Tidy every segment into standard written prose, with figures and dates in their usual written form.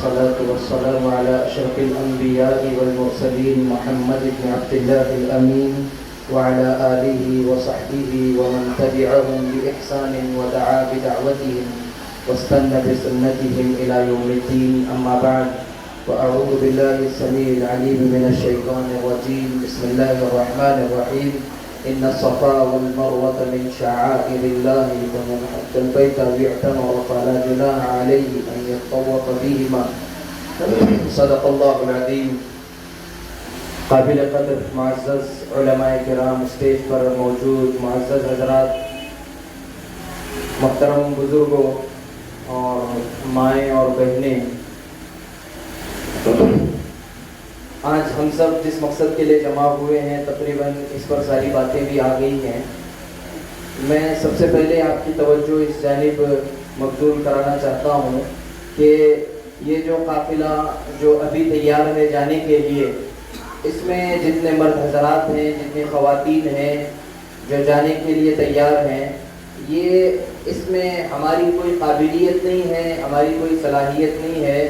والصلاة والسلام على أشرف الأنبياء والمرسلين محمد بن عبد الله الأمين وعلى آله وصحبه ومن تبعهم بإحسان ودعا بدعوتهم واستنى بسنتهم إلى يوم الدين. أما بعد، وأعوذ بالله السميع العليم من الشيطان الرجيم. بسم الله الرحمن الرحيم. إن الصفا والمروة من شعائر الله فمن حج البيت أو اعتمر فلا جناح عليه أن يطوف بهما. صدق الله العظيم. قابل قدر معزز علماء کرام، اسٹیج پر موجود معزز حضرات، محترم بزرگوں اور مائیں اور بہنیں، آج ہم سب جس مقصد کے لیے جمع ہوئے ہیں تقریباً اس پر ساری باتیں بھی آ گئی ہیں. میں سب سے پہلے آپ کی توجہ اس جانب مبذول کرانا چاہتا ہوں کہ یہ جو قافلہ جو ابھی تیار ہے جانے کے لیے، اس میں جتنے مرد حضرات ہیں، جتنی خواتین ہیں جو جانے کے لیے تیار ہیں، یہ اس میں ہماری کوئی قابلیت نہیں ہے، ہماری کوئی صلاحیت نہیں ہے.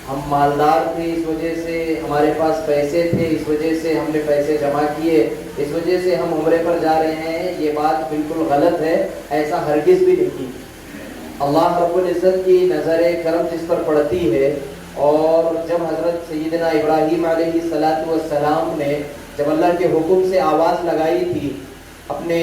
ہم مالدار تھے، اس وجہ سے ہمارے پاس پیسے تھے، اس وجہ سے ہم نے پیسے جمع کیے، اس وجہ سے ہم عمرے پر جا رہے ہیں. یہ بات بالکل غلط ہے، ایسا ہرگز بھی نہیں. اللہ رب العزت کی نظر کرم جس پر پڑتی ہے، اور جب حضرت سیدنا ابراہیم علیہ السلام نے جب اللہ کے حکم سے آواز لگائی تھی اپنے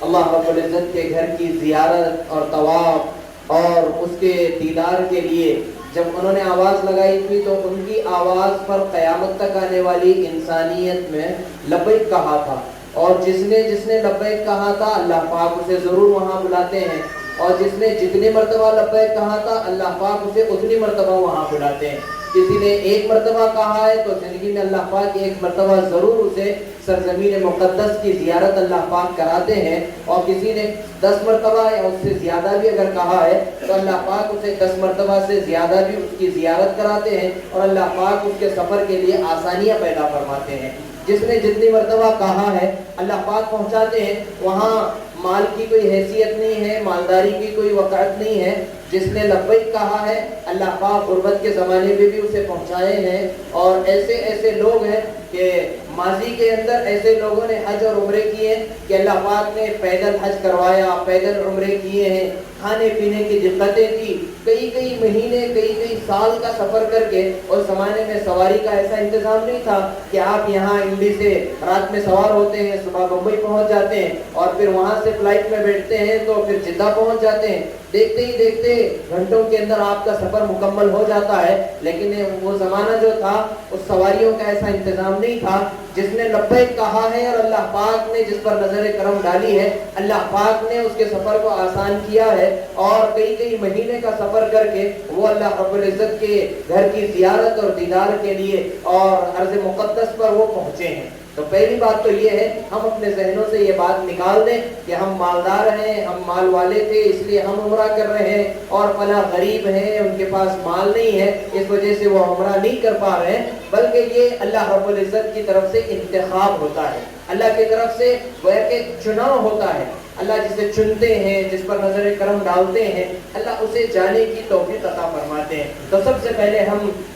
اللہ رب العزت کے گھر کی زیارت اور طواف اور اس کے دیدار کے لیے، جب انہوں نے آواز لگائی تھی تو ان کی آواز پر قیامت تک آنے والی انسانیت میں لبیک کہا تھا. اور جس نے لبیک کہا تھا اللہ پاک اسے ضرور وہاں بلاتے ہیں، اور جس نے جتنی مرتبہ لبیک کہا تھا اللہ پاک اسے اتنی مرتبہ وہاں بلاتے ہیں. کسی نے ایک مرتبہ کہا ہے تو زندگی میں اللہ پاک ایک مرتبہ ضرور اسے سرزمین مقدس کی زیارت اللہ پاک کراتے ہیں، اور کسی نے 10 مرتبہ یا اس سے زیادہ بھی اگر کہا ہے تو اللہ پاک اسے 10 مرتبہ سے زیادہ بھی اس کی زیارت کراتے ہیں، اور اللہ پاک اس کے سفر کے لیے آسانیاں پیدا فرماتے ہیں. جس نے جتنی مرتبہ کہا ہے اللہ پاک پہنچاتے ہیں. وہاں مال کی کوئی حیثیت نہیں ہے، مالداری کی کوئی وقعت نہیں ہے. جس نے لبیک کہا ہے اللہ پاک غربت کے زمانے میں بھی اسے پہنچائے ہیں. اور ایسے لوگ ہیں کہ ماضی کے اندر ایسے لوگوں نے حج اور عمرے کیے کہ اللہ پاک نے پیدل حج کروایا، پیدل عمرے کیے ہیں. کھانے پینے کی دقتیں تھی، کئی مہینے کئی سال کا سفر کر کے. اور زمانے میں سواری کا ایسا انتظام نہیں تھا کہ آپ یہاں املی سے رات میں سوار ہوتے ہیں، صبح بمبئی پہنچ جاتے ہیں، اور پھر وہاں سے فلائٹ میں بیٹھتے ہیں تو پھر جدہ پہنچ جاتے ہیں. دیکھتے ہی دیکھتے گھنٹوں کے اندر آپ کا سفر مکمل ہو جاتا ہے. لیکن وہ زمانہ جو تھا اس سواریوں کا ایسا انتظام نہیں تھا. جس نے لبیک کہا ہے اور اللہ پاک نے جس پر نظر کرم ڈالی ہے، اللہ پاک نے اس کے سفر کو آسان کیا ہے، اور کئی مہینے کا سفر کر کے وہ اللہ رب العزت کے گھر کی زیارت اور دیدار کے لیے اور ارض مقدس پر وہ پہنچے ہیں. تو پہلی بات تو یہ ہے ہم اپنے ذہنوں سے یہ بات نکال دیں کہ ہم مالدار ہیں، ہم مال والے تھے اس لیے ہم عمرہ کر رہے ہیں، اور فلاں غریب ہیں ان کے پاس مال نہیں ہے اس وجہ سے وہ عمرہ نہیں کر پا رہے ہیں. بلکہ یہ اللہ رب العزت کی طرف سے انتخاب ہوتا ہے، اللہ کی طرف سے وہ ایک چناؤ ہوتا ہے. اللہ جسے چنتے ہیں، جس پر نظر کرم ڈالتے ہیں، اللہ اسے جانے کی توفیق عطا فرماتے ہیں. تو سب سے پہلے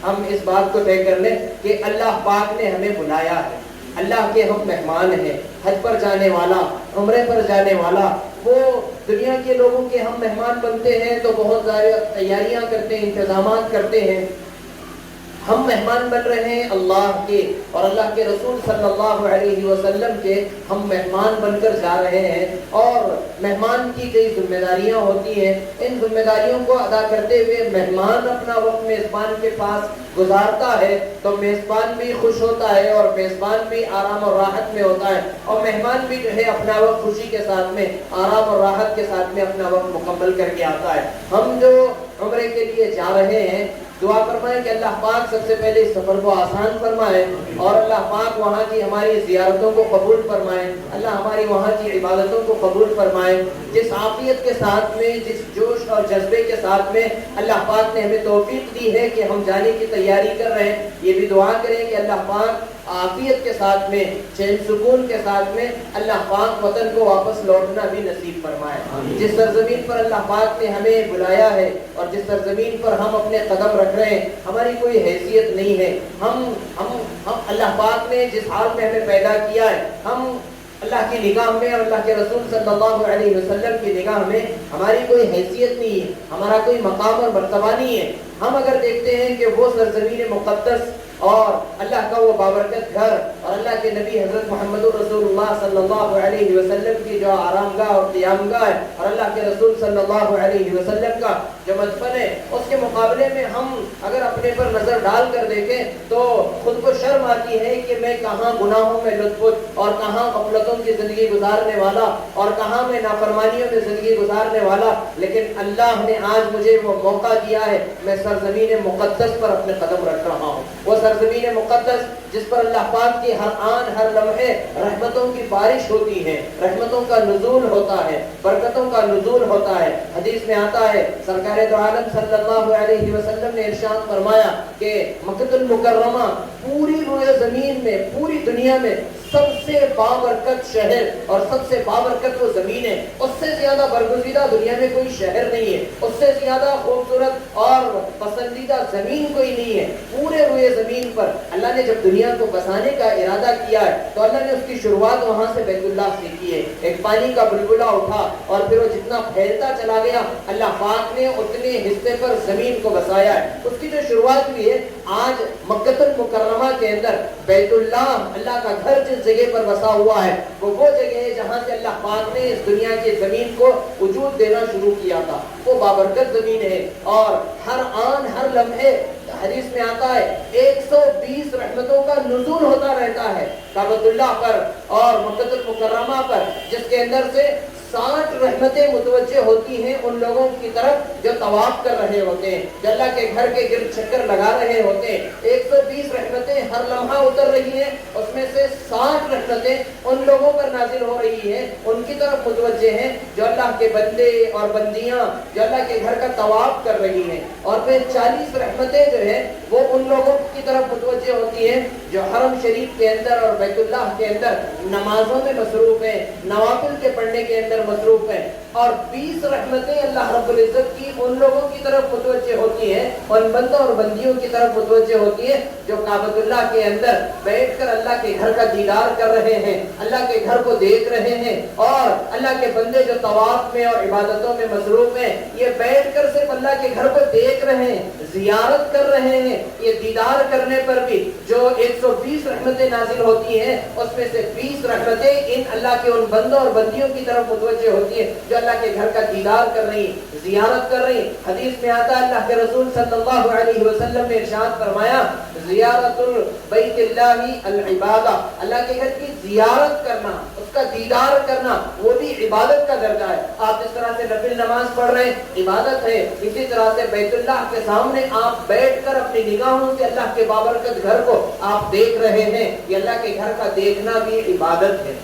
ہم اس بات کو طے کر لیں کہ اللہ پاک نے ہمیں بلایا ہے. اللہ کے ہم مہمان ہیں. حج پر جانے والا، عمرے پر جانے والا، وہ دنیا کے لوگوں کے ہم مہمان بنتے ہیں تو بہت ساری تیاریاں کرتے ہیں، انتظامات کرتے ہیں. ہم مہمان بن رہے ہیں اللہ کے اور اللہ کے رسول صلی اللہ علیہ وسلم کے ہم مہمان بن کر جا رہے ہیں. اور مہمان کی کئی ذمہ داریاں ہوتی ہیں. ان ذمہ داریوں کو ادا کرتے ہوئے مہمان اپنا وقت میزبان کے پاس گزارتا ہے تو میزبان بھی خوش ہوتا ہے، اور میزبان بھی آرام اور راحت میں ہوتا ہے، اور مہمان بھی جو ہے اپنا وقت خوشی کے ساتھ میں، آرام اور راحت کے ساتھ میں اپنا وقت مکمل کر کے آتا ہے. ہم جو عمرے کے لیے جا رہے ہیں دعا فرمائیں کہ اللہ پاک سب سے پہلے اس سفر کو آسان فرمائے، اور اللہ پاک وہاں کی ہماری زیارتوں کو قبول فرمائے، اللہ ہماری وہاں کی عبادتوں کو قبول فرمائے. جس عافیت کے ساتھ میں، جس جوش اور جذبے کے ساتھ میں اللہ پاک نے ہمیں توفیق دی ہے کہ ہم جانے کی تیاری کر رہے ہیں، یہ بھی دعا کریں کہ اللہ پاک عافیت کے ساتھ میں، چین سکون کے ساتھ میں اللہ پاک وطن کو واپس لوٹنا بھی نصیب فرمائے۔ جس سرزمین پر اللہ پاک نے ہمیں بلایا ہے اور جس سرزمین پر ہم اپنے قدم رکھ رہے ہیں، ہماری کوئی حیثیت نہیں ہے۔ ہم اللہ پاک نے جس حال میں ہمیں پیدا کیا ہے، ہم اللہ کی نگاہ میں اور اللہ کے رسول صلی اللہ علیہ وسلم کی نگاہ میں ہماری کوئی حیثیت نہیں ہے، ہمارا کوئی مقام اور مرتبہ نہیں ہے۔ ہم اگر دیکھتے ہیں کہ وہ سرزمین مقدس اور اللہ کا وہ بابرکت گھر اور اللہ کے نبی حضرت محمد رسول اللہ صلی اللہ علیہ وسلم کی جو آرام گاہ اور قیام گاہ ہے اور اللہ کے رسول صلی اللہ علیہ وسلم کا جو مدفن ہے، اس کے مقابلے میں ہم اگر اپنے پر نظر ڈال کر دیکھیں تو خود کو شرم آتی ہے کہ میں کہاں گناہوں میں لطف اور کہاں غفلتوں کی زندگی گزارنے والا اور کہاں میں نافرمانیوں میں زندگی گزارنے والا۔ لیکن اللہ نے آج مجھے وہ موقع دیا ہے، میں سرزمین مقدس پر اپنے قدم رکھ رہا ہوں۔ وہ سرزمین مقدس جس پر اللہ پاک کی ہر آن ہر لمحے رحمتوں کی بارش ہوتی ہے، رحمتوں کا نزول ہوتا ہے، برکتوں کا نزول ہوتا ہے۔ حدیث میں آتا ہے، سرکار دو عالم صلی اللہ علیہ وسلم نے ارشاد فرمایا کہ مکہ المکرمہ پوری روئے زمین میں، پوری دنیا میں سب سے بابرکت شہر اور سب سے بابرکت وہ زمین ہے۔ اس سے زیادہ برگزیدہ دنیا میں کوئی شہر نہیں ہے، اس سے زیادہ خوبصورت اور پسندیدہ زمین کوئی نہیں ہے۔ پورے روئے زمین پر اللہ نے جب دنیا کو بسانے کا ارادہ کیا ہے تو اللہ نے اس کی شروعات وہاں سے بیت اللہ سے کی ہے۔ ایک پانی کا بلبلہ اٹھا اور پھر وہ جتنا پھیلتا چلا گیا، اللہ پاک نے اتنے حصے پر زمین کو بسایا ہے۔ اس کی جو شروعات ہوئی ہے آج مکہ المکرمہ کے اندر بیت اللہ، اللہ کا گھر جس جگہ پر بسا ہوا ہے وہ جگہ ہے جہاں سے اللہ پاک نے اس دنیا کی زمین کو وجود دینا شروع کیا تھا۔ وہ بابرکت زمین ہے اور ہر آن ہر لمحے حدیث میں آتا ہے 120 رحمتوں کا نزول ہوتا رہتا ہے کعبۃ اللہ پر اور مکہ المکرمہ پر، جس کے اندر سے 60 رحمتیں متوجہ ہوتی ہیں ان لوگوں کی طرف جو طواف کر رہے ہوتے ہیں، جو اللہ کے گھر کے گرد چکر لگا رہے ہوتے ہیں۔ 120 رحمتیں ہر لمحہ اتر رہی ہیں، اس میں سے 60 رحمتیں ان لوگوں پر نازل ہو رہی ہیں، ان کی طرف متوجہ ہیں جو اللہ کے بندے اور بندیاں جو اللہ کے گھر کا طواف کر رہی ہیں، اور پھر 40 رحمتیں جو ہیں وہ ان لوگوں کی طرف متوجہ ہوتی ہیں جو حرم شریف کے اندر اور بیت اللہ کے اندر نمازوں میں مصروف ہیں، نوافل کے پڑھنے کے اندر مصروف ہیں، اور 20 رحمتیں اللہ رب العزت کی ان لوگوں کی طرف متوجہ ہوتی ہیں، ان بندوں اور بندیوں کی طرف متوجہ ہوتی ہیں جو کعبۃ اللہ کے اندر بیٹھ کر اللہ کے گھر کا دیدار کر رہے ہیں، اللہ کے گھر کو دیکھ رہے ہیں، اور اللہ کے بندے جو طواف میں اور عبادتوں میں مصروف ہیں یہ بیٹھ کر صرف اللہ کے گھر کو دیکھ رہے ہیں، زیارت کر رہے ہیں۔ یہ دیدار کرنے پر بھی جو 120 رحمتیں نازل ہوتی ہیں اس میں سے 20 رحمتیں ان اللہ کے ان بندوں اور بندیوں کی طرف متوجہ ہوتی ہیں جو اللہ کے گھر کا دیدار کر رہی ہیں، زیارت کر رہی ہیں۔ حدیث میں آتا ہے اللہ کے رسول صلی اللہ علیہ وسلم نے ارشاد فرمایا زیارت البیت اللہ العبادہ، اللہ کے گھر کی زیارت کرنا، اس کا دیدار کرنا وہ بھی عبادت کا درجہ ہے۔ آپ جس طرح سے نفل نماز پڑھ رہے ہیں عبادت ہے، اسی طرح سے بیت اللہ کے سامنے آپ بیٹھ کر اپنی نگاہوں سے اللہ کے بابرکت گھر کو آپ دیکھ رہے ہیں، یہ اللہ کے گھر کا دیکھنا بھی عبادت ہے۔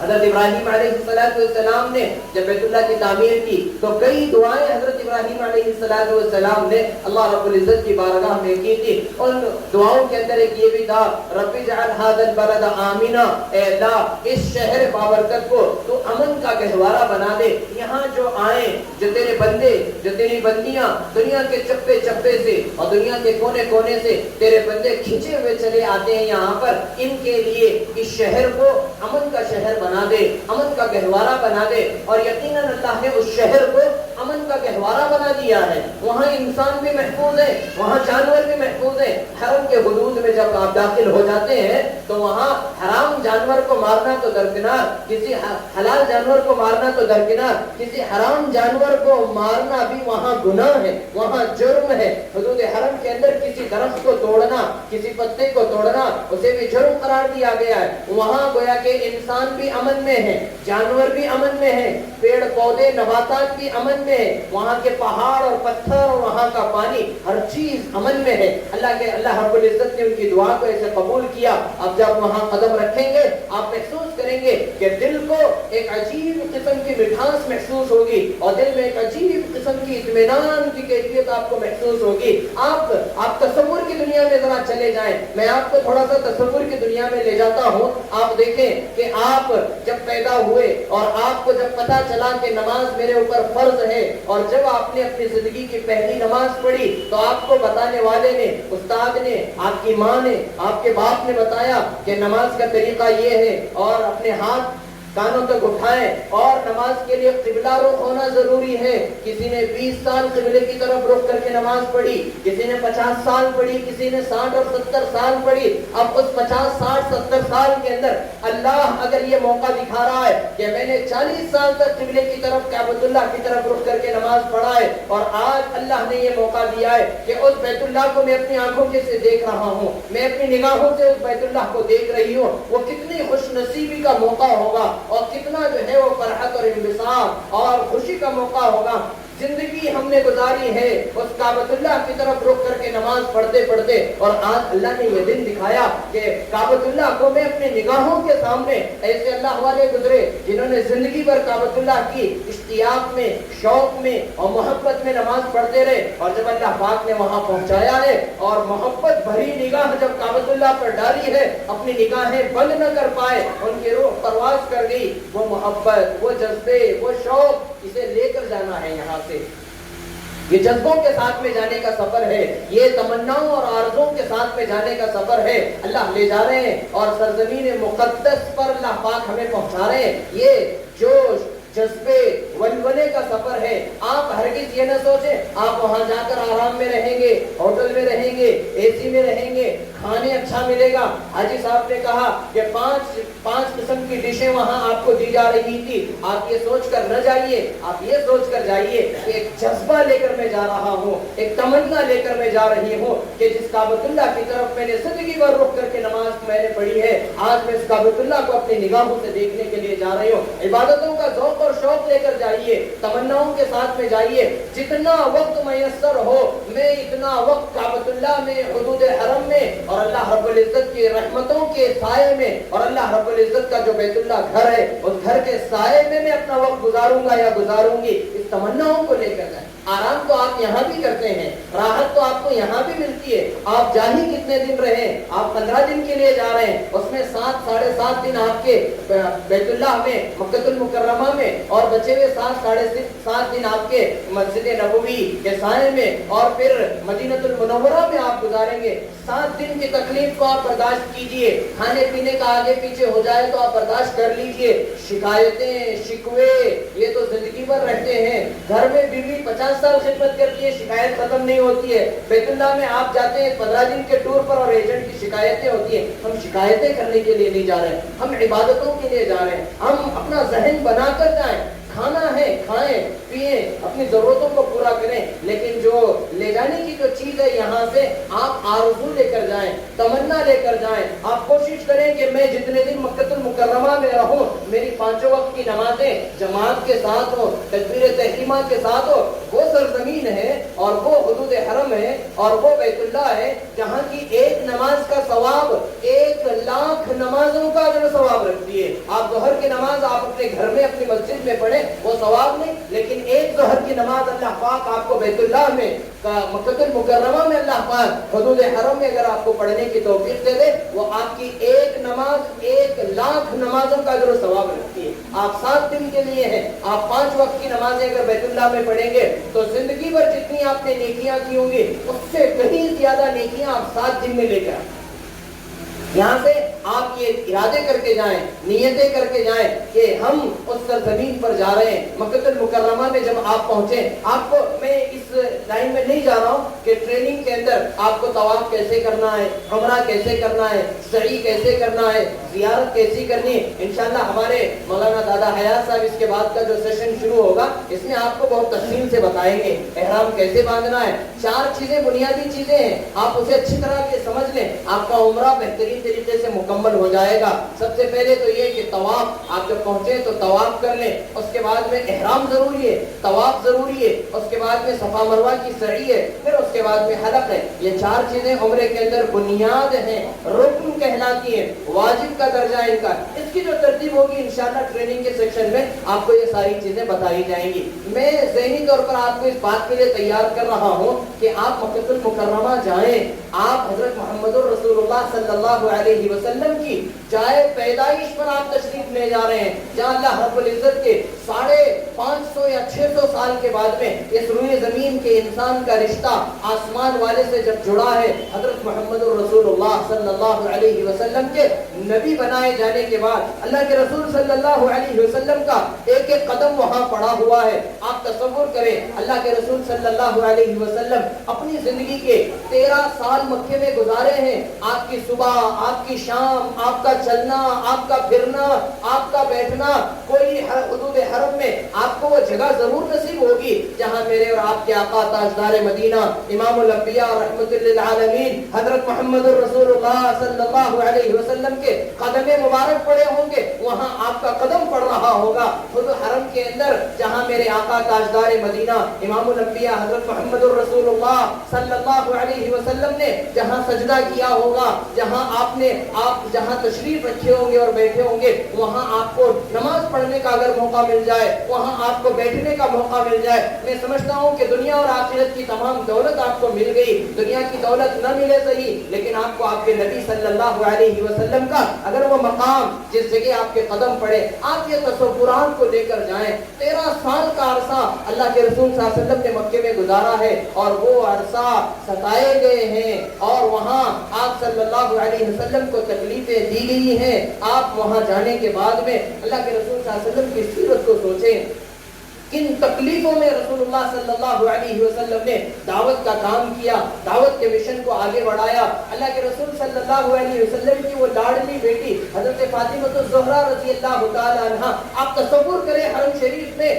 حضرت ابراہیم علیہ السلام نے جب بیت اللہ کی تعمیر کی تو کئی دعائیں حضرت ابراہیم علیہ السلام نے اللہ رب العزت کی بارگاہ میں کی تھی۔ ان دعاؤں کے اندر ایک یہ بھی تھا رب اجعل ھذا البلد آمنا، اے اللہ اس شہر بابرکت کو تو امن کا گہوارہ بنا دے، یہاں جو آئیں جو تیرے بندے جو تیری بندیاں دنیا کے چپے چپے سے اور دنیا کے کونے کونے سے تیرے بندے کھینچے ہوئے چلے آتے ہیں یہاں پر، ان کے لیے اس شہر کو امن کا شہر بنا دے، امن کا گہوارہ بنا دے۔ اور یقیناً اللہ نے اس شہر کو امن کا گہوارہ بنا دیا ہے، وہاں انسان بھی محفوظ ہے، وہاں جانور بھی محفوظ ہے۔ حرم کے حدود میں جب آپ داخل ہو جاتے ہیں تو وہاں حرام جانور کو مارنا تو درکنار، کسی حلال جانور کو مارنا تو درکنار، کسی حرام جانور کو مارنا بھی وہاں گناہ ہے، وہاں جرم ہے۔ حدود حرم کے اندر کسی درخت کو توڑنا، کسی پتے کو توڑنا اسے بھی جرم قرار دیا گیا ہے۔ وہاں گویا کہ انسان بھی امن میں ہے، جانور بھی امن میں ہے، پیڑ پودے نباتات بھی امن میں ہے, وہاں کے پہاڑ اور پتھر اور وہاں کا پانی ہر چیز امن میں ہے. اللہ رب العزت نے ان کی دعا کو ایسے قبول کیا. اب جب وہاں قدم رکھیں گے آپ محسوس کریں گے کہ دل کو ایک عجیب قسم کی مٹھاس محسوس ہوگی اور دل میں ایک عجیب قسم کی اطمینان کی کیفیت آپ کو محسوس ہوگی. آپ تصور کی دنیا میں ذرا چلے جائیں, میں آپ کو تھوڑا سا تصور کی دنیا میں لے جاتا ہوں. آپ دیکھیں کہ آپ جب پیدا ہوئے اور آپ کو جب پتا چلا کہ نماز میرے اوپر فرض ہے, اور جب آپ نے اپنی زندگی کی پہلی نماز پڑھی تو آپ کو بتانے والے نے, استاد نے, آپ کی ماں نے, آپ کے باپ نے بتایا کہ نماز کا طریقہ یہ ہے, اور اپنے ہاتھ کانوں تک اٹھائیں اور نماز کے لیے قبلہ رخ ہونا ضروری ہے. کسی نے 20 سال قبلے کی طرف رخ کر کے نماز پڑھی, کسی نے 50 سال پڑھی, کسی نے 60 اور 70 سال پڑھی. اب اس 50 60 70 سال کے اندر اللہ اگر یہ موقع دکھا رہا ہے کہ میں نے 40 سال تک قبلے کی طرف کعبۃ اللہ کی طرف رخ کر کے نماز پڑھا ہے, اور آج اللہ نے یہ موقع دیا ہے کہ اس بیت اللہ کو میں اپنی آنکھوں سے دیکھ رہا ہوں, میں اپنی نگاہوں سے اس بیت اللہ کو دیکھ رہی ہوں, وہ کتنی خوش نصیبی کا موقع ہوگا اور کتنا جو ہے وہ فرحت اور انبساط اور خوشی کا موقع ہوگا. زندگی ہم نے گزاری ہے اس کعبۃ اللہ کی طرف رخ کر کے نماز پڑھتے پڑھتے, اور آج اللہ نے یہ دن دکھایا کہ کعبۃ اللہ کو میں اپنے نگاہوں کے سامنے, ایسے اللہ والے گزرے جنہوں نے زندگی بھر کعبۃ اللہ کی اشتیاق میں, شوق میں اور محبت میں نماز پڑھتے رہے, اور جب اللہ پاک نے وہاں پہنچایا ہے اور محبت بھری نگاہ جب کعبۃ اللہ پر ڈالی ہے, اپنی نگاہیں بند نہ کر پائے, ان کی روح پرواز کر گئی. وہ محبت, وہ جذبے, وہ شوق, اسے لے کر جانا ہے یہاں سے. یہ جذبوں کے ساتھ میں جانے کا سفر ہے, یہ تمناؤں اور آرزوں کے ساتھ میں جانے کا سفر ہے. اللہ لے جا رہے ہیں اور سرزمین مقدس پر اللہ پاک ہمیں پہنچا رہے ہیں. یہ جوش, جذبے, ولولے کا سفر ہے. آپ ہرگز یہ نہ سوچیں آپ وہاں جا کر آرام میں رہیں گے, ہوٹل میں رہیں گے, اے سی میں رہیں گے, کھانے اچھا ملے گا. حاجی صاحب نے کہا کہ پانچ قسم کی ڈشیں وہاں آپ کو دی جا رہی تھی. آپ یہ سوچ کر نہ جائیے, آپ یہ سوچ کر جائیے کہ ایک جذبہ لے کر میں جا رہا ہوں, ایک تمنا لے کر میں جا رہی ہوں کہ جس کعبۃ اللہ کی طرف میں نے زندگی بھر رخ کر کے نماز میں نے پڑھی ہے, آج میں اس کعبۃ اللہ کو اپنی نگاہوں سے دیکھنے کے لیے جا رہی ہوں. عبادتوں کا ذوق اور شوق لے کر جائیے, تمناؤں کے ساتھ میں جائیے. جتنا وقت میسر ہو میں اتنا وقت کعبۃ اللہ میں, حدود حرم میں, اور اللہ رب العزت کی رحمتوں کے سائے میں, اور اللہ رب العزت کا جو بیت اللہ گھر ہے اس گھر کے سائے میں اپنا وقت گزاروں گا یا گزاروں گی. اس تمناؤں کو لے کر جائیں. آرام تو آپ یہاں بھی کرتے ہیں, راحت تو آپ کو یہاں بھی ملتی ہے. آپ جا ہی کتنے دن رہے, آپ 15 دن کے لیے جا رہے ہیں, اس میں 7 ساڑھے 7 دن آپ کے بیت اللہ میں, مکہ المکرمہ میں, اور بچے ہوئے 7 ساڑھے 7 دن آپ کے مسجد نبوی کے سائے میں, اور پھر مدینہ المنورہ میں آپ گزاریں گے. 7 دن کی تکلیف کو آپ برداشت کیجئے, کھانے پینے کا آگے پیچھے ہو جائے تو آپ برداشت کر لیجئے. شکایتیں, شکوے, یہ تو زندگی بھر رہتے ہیں. گھر میں بیوی 50 سال خدمت کرتی ہے, شکایت ختم نہیں ہوتی ہے. بیت اللہ میں آپ جاتے ہیں 15 دن کے ٹور پر اور ایجنٹ کی شکایتیں ہوتی ہیں. ہم شکایتیں کرنے کے لیے نہیں جا رہے, ہم عبادتوں کے لیے جا رہے ہیں. ہم اپنا ذہن بنا کر جائیں, کھانا ہے کھائیں پیئیں, اپنی ضرورتوں کو پورا کریں, لیکن جو لے جانے کی جو چیز ہے یہاں سے آپ آرزو لے کر جائیں, تمنا لے کر جائیں. آپ کوشش کریں کہ میں جتنے دن مکہ المکرمہ میں رہوں میری 5 وقت کی نمازیں جماعت کے ساتھ ہو, تکبیر تحریمہ کے ساتھ ہو. وہ سرزمین ہے اور وہ حدود حرم ہے اور وہ بیت اللہ ہے جہاں کی ایک نماز کا ثواب 1,00,000 نمازوں کا اجر ثواب رکھتی ہے. آپ ظہر کی نماز آپ اپنے گھر میں اپنی مسجد میں پڑھیں وہ ثواب نہیں, لیکن ایک ظہر کی نماز اللہ پاک آپ کو بیت اللہ میں, مکہ المکرمہ میں, اللہ پاک حدود حرم میں اگر آپ کو پڑھنے کی توفیق دے دے, وہ آپ کی ایک نماز 1,00,000 نمازوں کا اجر ثواب رکھتی ہے. آپ 7 دن کے لیے ہیں, آپ 5 وقت کی نمازیں اگر بیت اللہ میں پڑھیں گے تو زندگی بھر جتنی آپ نے نیکیاں کی ہوں گی اس سے کہیں زیادہ نیکیاں آپ 7 دن میں لے کر آئیں. یہاں سے آپ یہ ارادے کر کے جائیں, نیتیں کر کے جائیں کہ ہم اس سرزمین پر جا رہے ہیں. مکہ المکرمہ میں جب آپ پہنچیں, آپ کو میں اس لائن میں نہیں جا رہا ہوں کہ ٹریننگ کے اندر آپ کو طواف کیسے کرنا ہے, عمرہ کیسے کرنا ہے, سعی کیسے کرنا ہے. زیارت کیسی کرنی ہے. انشاءاللہ ہمارے مولانا دادا حیات صاحب اس کے بعد کا جو سیشن شروع ہوگا اس میں آپ کو بہت تفصیل سے بتائیں گے احرام کیسے باندھنا ہے. 4 چیزیں بنیادی چیزیں ہیں, آپ اسے اچھی طرح سے سمجھ لیں, آپ کا عمرہ بہترین طریقے سے مکمل ہو جائے گا. سب سے پہلے تو یہ کہ طواف, آپ جب پہنچے تو طواف کر لیں. اس کے بعد میں احرام ضروری ہے, طواف ضروری ہے, اس کے بعد میں صفا مروہ کی سعی ہے, پھر اس کے بعد میں حلق ہے. یہ 4 چیزیں عمرے کے اندر بنیاد ہیں, رکن کہلاتی ہیں, واجب کا درجہ ان کا. اس کی جو ترتیب ہوگی انشاءاللہ ٹریننگ کے سیکشن میں آپ کو یہ ساری چیزیں بتائی جائیں گی. میں ذہنی طور پر آپ کو اس بات کے لیے تیار کر رہا ہوں کہ آپ مکہ المکرمہ جائیں, آپ حضرت محمد الرسول اللہ صلی اللہ علیہ وسلم کی جائے پیدائش پر آپ تشریف لے جا رہے ہیں, جہاں اللہ رب العزت کے 550 یا 600 سال کے بعد میں اس روئے زمین کے انسان کا رشتہ آسمان والے سے جب جڑا ہے, حضرت محمد الرسول اللہ صلی اللہ علیہ وسلم کے نبی بنائے جانے کے بعد اللہ کے رسول صلی اللہ علیہ وسلم کا ایک ایک قدم وہاں پڑا ہوا ہے. آپ تصور کریں, اللہ کے رسول صلی اللہ علیہ وسلم اپنی زندگی کے 13 سال مکے میں گزارے ہیں. آپ کی صبح, آپ کی شام, آپ کا چلنا, آپ کا پھرنا, آپ کا بیٹھنا, کوئی حدود حرم میں آپ کو وہ جگہ ضرور نصیب ہوگی جہاں میرے اور آپ کے آقا تاجدار مدینہ امام الانبیاء رحمت للعالمین حضرت محمد الرسول اللہ صلی اللہ علیہ وسلم کے قدم مبارک پڑے ہوں گے. وہاں آپ کا قدم پڑ رہا ہوگا خود حرم کے اندر, جہاں میرے آقا تاجدار مدینہ امام الانبیاء حضرت محمد الرسول اللہ صلی اللہ علیہ وسلم نے جہاں سجدہ کیا ہوگا, جہاں آپ جہاں تشریف رکھے ہوں گے اور بیٹھے ہوں گے, وہاں آپ کو نماز پڑھنے کا اگر موقع مل جائے, وہاں آپ کو بیٹھنے کا موقع مل جائے, میں سمجھتا ہوں کہ دنیا اور آخرت کی تمام دولت آپ کو مل گئی. دنیا کی دولت نہ ملے صحیح, لیکن آپ کو آپ کے نبی صلی اللہ علیہ وسلم کا اگر وہ مقام جس جگہ آپ کے قدم پڑے, آپ یہ تصورات کو لے کر جائیں. 13 سال کا عرصہ اللہ کے رسول صلی اللہ علیہ وسلم نے مکے میں گزارا ہے, اور وہ عرصہ ستائے گئے ہیں, اور وہاں آپ صلی اللہ علیہ وسلم کو تکلیفیں دی گئی ہیں. آپ وہاں جانے کے بعد میں اللہ کے رسول صلی اللہ علیہ وسلم کی سیرت کو سوچیں, کن تکلیفوں میں رسول اللہ صلی اللہ علیہ وسلم نے دعوت کا کام کیا, دعوت کے مشن کو آگے بڑھایا. اللہ کے رسول صلی اللہ علیہ وسلم کی وہ لاڈلی بیٹی حضرت فاطمہ الزہرا رضی اللہ تعالی عنہا, آپ تصور کریں حرم شریف میں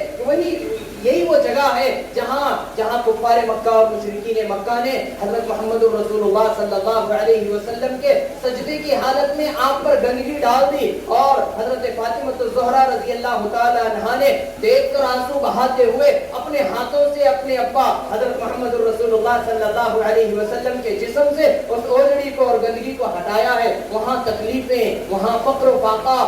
یہی وہ جگہ ہے جہاں کفار مکہ اور مشرکین مکہ نے حضرت محمد الرسول اللہ صلی اللہ علیہ وسلم کے سجدے کی حالت میں آپ پر گندگی ڈال دی, اور حضرت فاطمہ الزہرا رضی اللہ تعالی عنہا نے دیکھ کر آنسو بہاتے ہوئے اپنے ہاتھوں سے اپنے ابا حضرت محمد الرسول اللہ صلی اللہ علیہ وسلم کے جسم سے اس اوجڑی کو اور گندگی کو ہٹایا ہے. وہاں تکلیفیں, وہاں فقر و فاقہ,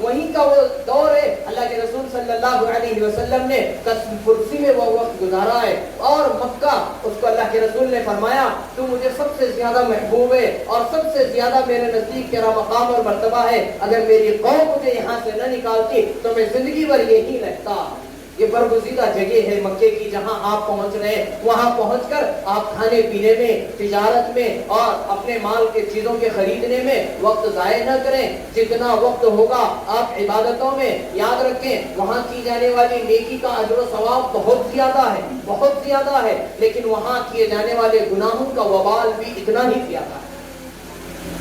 وہیں کا وہ دور ہے. اللہ کے رسول صلی اللہ علیہ وسلم نے کرسی میں وہ وقت گزارا ہے, اور مکہ اس کو اللہ کے رسول نے فرمایا تو مجھے سب سے زیادہ محبوب ہے اور سب سے زیادہ میرے نزدیک تیرا مقام اور مرتبہ ہے. اگر میری قوم مجھے یہاں سے نہ نکالتی تو میں زندگی بھر یہی رہتا. یہ برگزیدہ جگہ ہے مکے کی جہاں آپ پہنچ رہے ہیں. وہاں پہنچ کر آپ کھانے پینے میں, تجارت میں اور اپنے مال کے چیزوں کے خریدنے میں وقت ضائع نہ کریں. جتنا وقت ہوگا آپ عبادتوں میں یاد رکھیں, وہاں کی جانے والی نیکی کا اجر و ثواب بہت زیادہ ہے, لیکن وہاں کیے جانے والے گناہوں کا وبال بھی اتنا ہی زیادہ ہے.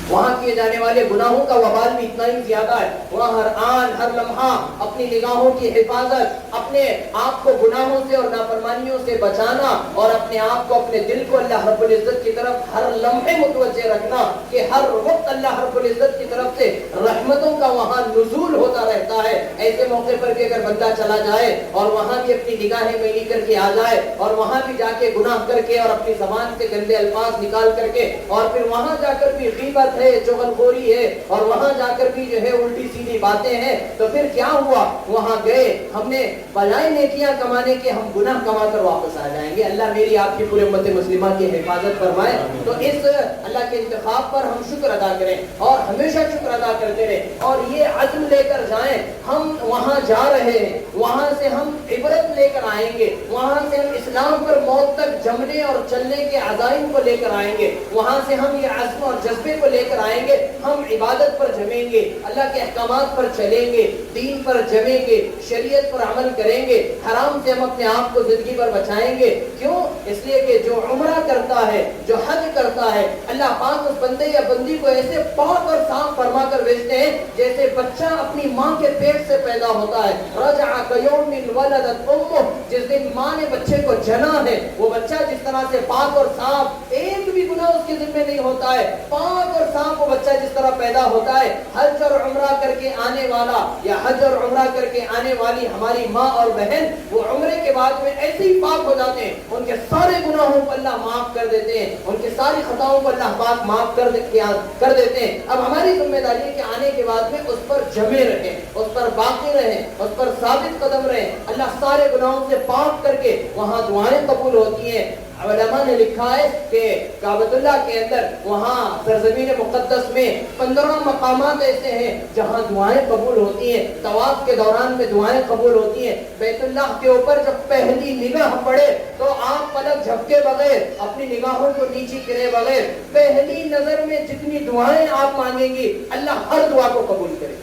وہاں کیے جانے والے گناہوں کا وبال بھی اتنا ہی زیادہ ہے. وہاں ہر آن ہر لمحہ اپنی نگاہوں کی حفاظت, اپنے آپ کو گناہوں سے اور نافرمانیوں سے بچانا, اور اپنے آپ کو, اپنے دل کو اللہ رب العزت کی طرف ہر لمحے متوجہ رکھنا کہ ہر وقت اللہ رب العزت کی طرف سے رحمتوں کا وہاں نزول ہوتا رہتا ہے. ایسے موقع پر بھی اگر بندہ چلا جائے اور وہاں بھی اپنی نگاہیں میلی کر کے آ جائے, اور وہاں بھی جا کے گناہ کر کے اور اپنی زبان سے گندے الفاظ نکال کر کے, اور پھر وہاں جا کر بھی غیبت ہے, چغلخوری ہے, اور وہاں جا کر بھی جو ہے الٹی سیدھی باتیں ہیں, تو پھر کیا ہوا؟ وہاں گئے, ہم نے بجائے نیکیاں کمانے کے ہم گناہ کما کر واپس آ جائیں گے. اللہ میری آپ کی پورے امت مسلمہ کی حفاظت فرمائے. تو اس اللہ کے انتخاب پر ہم شکر ادا کریں اور ہمیشہ شکر ادا کرتے رہیں, اور یہ عزم لے کر جائیں ہم وہاں جا رہے ہیں, وہاں سے ہم عبرت لے کر آئیں گے, وہاں سے ہم اسلام پر موت تک جمنے اور چلنے کے عزائم کو لے کر آئیں گے, وہاں سے ہم یہ عزم اور جذبے کو لے لے کر آئیں گے, ہم عبادت پر جمیں گے, اللہ کے احکامات پر چلیں گے, دین پر جمیں گے, شریعت پر عمل کریں گے, حرام سے ہم اپنے آپ کو زندگی پر بچائیں گے. کیوں؟ اس لیے کہ جو عمرہ کرتا ہے, جو حج کرتا ہے, اللہ پاک اس بندے یا بندی کو ایسے پاک اور صاف فرما کر بھیجتے ہیں جیسے بچہ اپنی ماں کے پیٹ سے پیدا ہوتا ہے. رجع کیوم ولدت امہ, جس دن ماں نے بچے کو جنا ہے, وہ بچہ جس طرح سے پاک اور صاف, ایک بھی گناہ اس کے ذمہ نہیں ہوتا ہے, پاک اور صاف وہ بچہ جس طرح پیدا ہوتا ہے, حج اور عمرہ کر کے آنے والا یا حج اور عمرہ کر کے آنے والی ہماری ماں اور بہن, وہ عمرے کے بعد میں ایسے ہی پاک ہو جاتے ہیں, ان کے سارے گناہوں کو اللہ معاف کر دیتے ہیں, ان کی ساری خطاؤں کو اللہ پاک معاف کر دیتے ہیں. اب ہماری ذمہ داری ہے کہ آنے کے بعد میں اس پر جمے رہیں, اس پر باقی رہیں, اس پر ثابت قدم رہیں. اللہ سارے گناہوں سے پاک کر کے وہاں دعائیں قبول ہوتی ہیں. علماء نے لکھا ہے کہ کعبۃ اللہ کے اندر وہاں سرزمین مقدس میں 15 مقامات ایسے ہیں جہاں دعائیں قبول ہوتی ہیں. طواف کے دوران میں دعائیں قبول ہوتی ہیں. بیت اللہ کے اوپر جب پہلی نگاہ پڑے تو آپ پلک جھپکے بغیر, اپنی نگاہوں کو نیچی کرے بغیر, پہلی نظر میں جتنی دعائیں آپ مانگیں گی اللہ ہر دعا کو قبول کرے.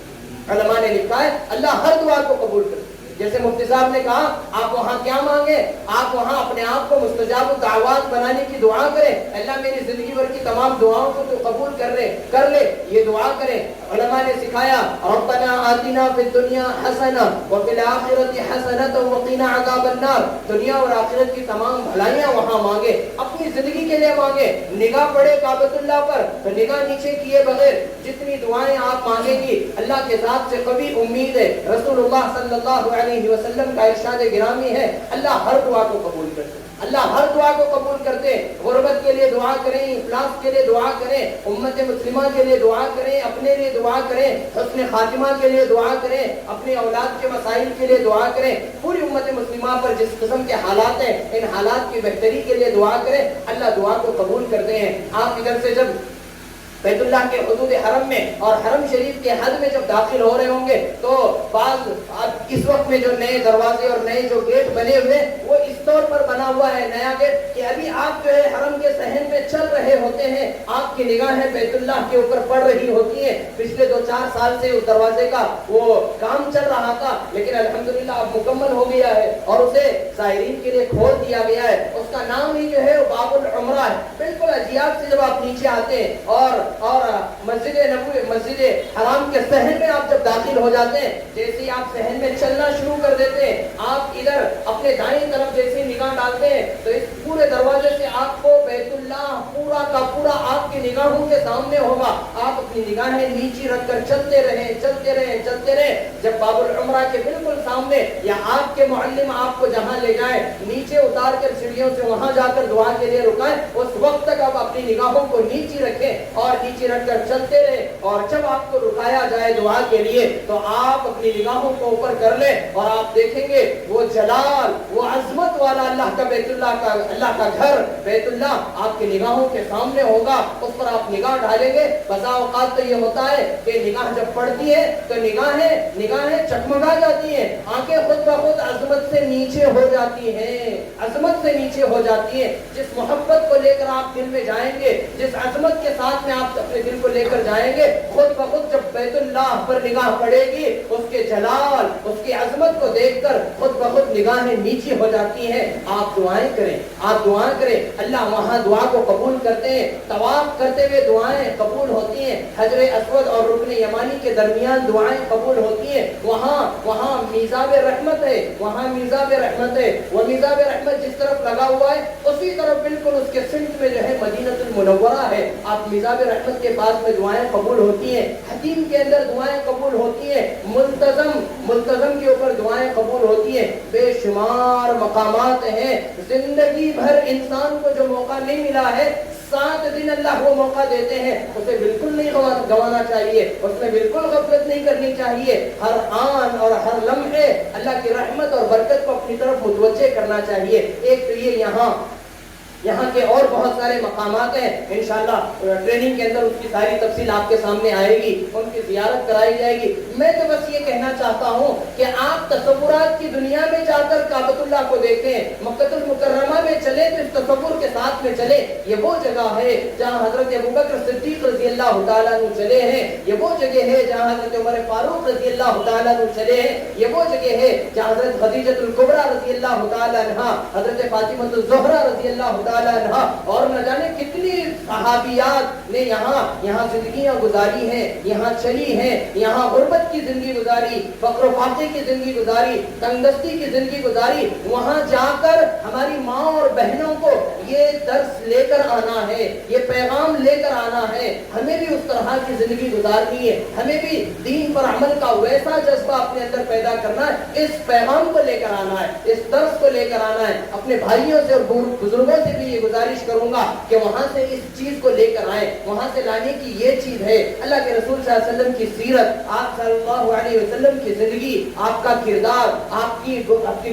علماء نے لکھا ہے اللہ ہر دعا کو قبول کرے. جیسے مفتی صاحب نے کہا, آپ وہاں کیا مانگے؟ آپ وہاں اپنے آپ کو مستجاب الدعوات بنانے کی دعا کریں, اللہ میری زندگی بھر کی تمام دعاؤں کو تو قبول کر لے, یہ دعا کریں. علماء نے سکھایا ربنا آتنا فی الدنیا حسنہ وفی الآخرۃ حسنۃ وقنا عذاب النار, دنیا اور آخرت کی تمام بھلائیاں وہاں مانگے, اپنی زندگی کے لیے مانگے. نگاہ پڑے کعبۃ اللہ پر تو نگاہ نیچے کیے بغیر جتنی دعائیں آپ مانگیں گی اللہ کے ذات سے کبھی امید ہے. رسول اللہ صلی اللہ علیہ وسلم کا ارشاد گرامی ہے اللہ ہر دعا کو قبول کرتے, اللہ ہر دعا کو قبول کرتے. غربت کے لیے دعا کریں, افلاس کے لیے دعا کریں, امت مسلمہ کے لیے دعا کریں, اپنے لیے دعا کریں, حسن خاتمہ کے لیے دعا کریں, اپنے اولاد کے مسائل کے لیے دعا کریں. پوری امت مسلمہ پر جس قسم کے حالات ہیں ان حالات کی بہتری کے لیے دعا کریں, اللہ دعا کو قبول کرتے ہیں. آپ ادھر سے جب بیت اللہ کے حدود حرم میں اور حرم شریف کے حد میں جب داخل ہو رہے ہوں گے تو بعض اس وقت میں جو نئے دروازے اور نئے جو گیٹ بنے ہوئے وہ اس طور پر بنا ہوا ہے نیا گیٹ کہ ابھی آپ جو ہے حرم کے صحن میں چل رہے ہوتے ہیں, آپ کی نگاہیں بیت اللہ کے اوپر پڑ رہی ہوتی ہیں. پچھلے 2-4 سال سے اس دروازے کا وہ کام چل رہا تھا لیکن الحمدللہ اب مکمل ہو گیا ہے اور اسے زائرین کے لیے کھول دیا گیا ہے. اس کا نام ہی جو ہے وہ باب العمرہ ہے. بالکل اجیاب سے جب آپ نیچے آتے ہیں اور مسجد نبوی, مسجد حرام کے صحن میں آپ جب داخل ہو جاتے ہیں, جیسے ہی آپ صحن میں چلنا شروع کر دیتے ہیں, آپ ادھر اپنے دائیں طرف جیسے نگاہ ڈالتے ہیں تو اس پورے دروازے سے آپ کو بیت اللہ پورا کا پورا آپ کی نگاہوں کے سامنے ہوگا. آپ اپنی نگاہیں نیچی رکھ کر چلتے رہیں. جب باب العمرہ کے بالکل سامنے یا آپ کے معلم آپ کو جہاں لے جائیں, نیچے اتار کر سیڑھیوں سے وہاں جا کر دعا کے لیے رکائیں, اس وقت تک آپ اپنی نگاہوں کو نیچی رکھیں اور نیچے رکھ کر چلتے رہے. اور جب آپ کو رکایا جائے دعا کے لیے تو آپ اپنی نگاہوں کو اوپر کر لیں اور آپ دیکھیں گے وہ جلال, وہ عظمت والا اللہ کا بیت اللہ کا گھر بیت اللہ آپ کی نگاہوں کے سامنے ہوگا. اس پر آپ نگاہ ڈالیں گے. بسا اوقات تو یہ ہوتا ہے کہ نگاہ جب پڑتی ہے تو نگاہیں چکمگا جاتی ہیں, آنکھیں خود بخود عظمت سے نیچے ہو جاتی ہیں, عظمت سے نیچے ہو جاتی ہیں. جس محبت کو لے کر آپ دل میں جائیں گے, جس عظمت کے ساتھ میں آپ اپنے دل کو لے کر جائیں گے, خود بخود جب بیت اللہ پر نگاہ پڑے گی اس کے جلال, اس کی عظمت کو دیکھ کر خود بخود نگاہیں نیچی ہو جاتی ہیں. آپ دعائیں کریں, اللہ وہاں دعا کو قبول کرتے ہیں. طواف کرتے ہوئے دعائیں قبول ہوتی ہیں. حجر اسود اور رکن یمانی کے درمیان دعائیں قبول ہوتی ہیں. وہاں میزاب رحمت ہے, وہ میزاب رحمت جس طرف لگا ہوا ہے اسی طرف بالکل اس کے سمت میں جو ہے مدینہ المنورہ ہے. آپ میزاب رحمت کے پاس میں دعائیں قبول ہوتی ہیں. حتیم کے اندر دعائیں قبول ہوتی ہیں. ملتزم کے اوپر دعائیں قبول ہوتی ہیں. بے شمار مقامات ہیں. زندگی بھر انسان کو جو موقع نہیں ملا ہے, 7 دن اللہ وہ موقع دیتے ہیں, اسے بالکل نہیں گوانا چاہیے, اس میں بالکل غفلت نہیں کرنی چاہیے. ہر آن اور ہر لمحے اللہ کی رحمت اور برکت کو اپنی طرف متوجہ کرنا چاہیے. ایک تو یہ یہاں یہاں کے اور بہت سارے مقامات ہیں، انشاءاللہ ٹریننگ کے اندر اس کی ساری تفصیل آپ کے سامنے آئے گی، ان کی زیارت کرائی جائے گی۔ میں تو بس یہ کہنا چاہتا ہوں کہ آپ تصورات کی دنیا میں جا کر کعبۃ اللہ کو دیکھیں، مکہ المکرمہ میں چلے تو اس تصور کے ساتھ میں چلے، یہ وہ جگہ ہے جہاں حضرت ابوبکر صدیق رضی اللہ تعالیٰ عنہ چلے ہیں، یہ وہ جگہ ہے جہاں حضرت عمر فاروق رضی اللہ تعالیٰ عنہ چلے ہیں، یہ وہ جگہ ہے جہاں حضرت خدیجہ الکبریٰ رضی اللہ تعالیٰ عنہ، حضرت فاطمہ الزہرا رضی اللہ تعالیٰ عنہ اور نہ جانے کتنی صحابیات نے یہاں زندگیاں گزاری ہیں، یہاں چلی ہیں، یہاں غربت کی زندگی گزاری، فقر و فاقے کی زندگی گزاری، تنگدستی کی زندگی گزاری۔ وہاں جا کر ہماری ماں اور بہنوں کو یہ درس لے کر آنا ہے، یہ پیغام لے کر آنا ہے، ہمیں بھی اس طرح کی زندگی گزارنی ہے، ہمیں بھی دین پر عمل کا ویسا جذبہ اپنے اندر پیدا کرنا ہے، اس پیغام کو لے کر آنا ہے، اس درس کو لے کر آنا ہے۔ اپنے بھائیوں سے اور بزرگوں سے بھی یہ گزارش کروں گا کہ وہاں سے اس چیز کو لے کر آئیں، وہاں سے لانے کی یہ چیز ہے اللہ کے رسول صلی اللہ علیہ وسلم کی سیرت، آپ صلی اللہ علیہ وسلم کی زندگی، آپ کا کردار، آپ کی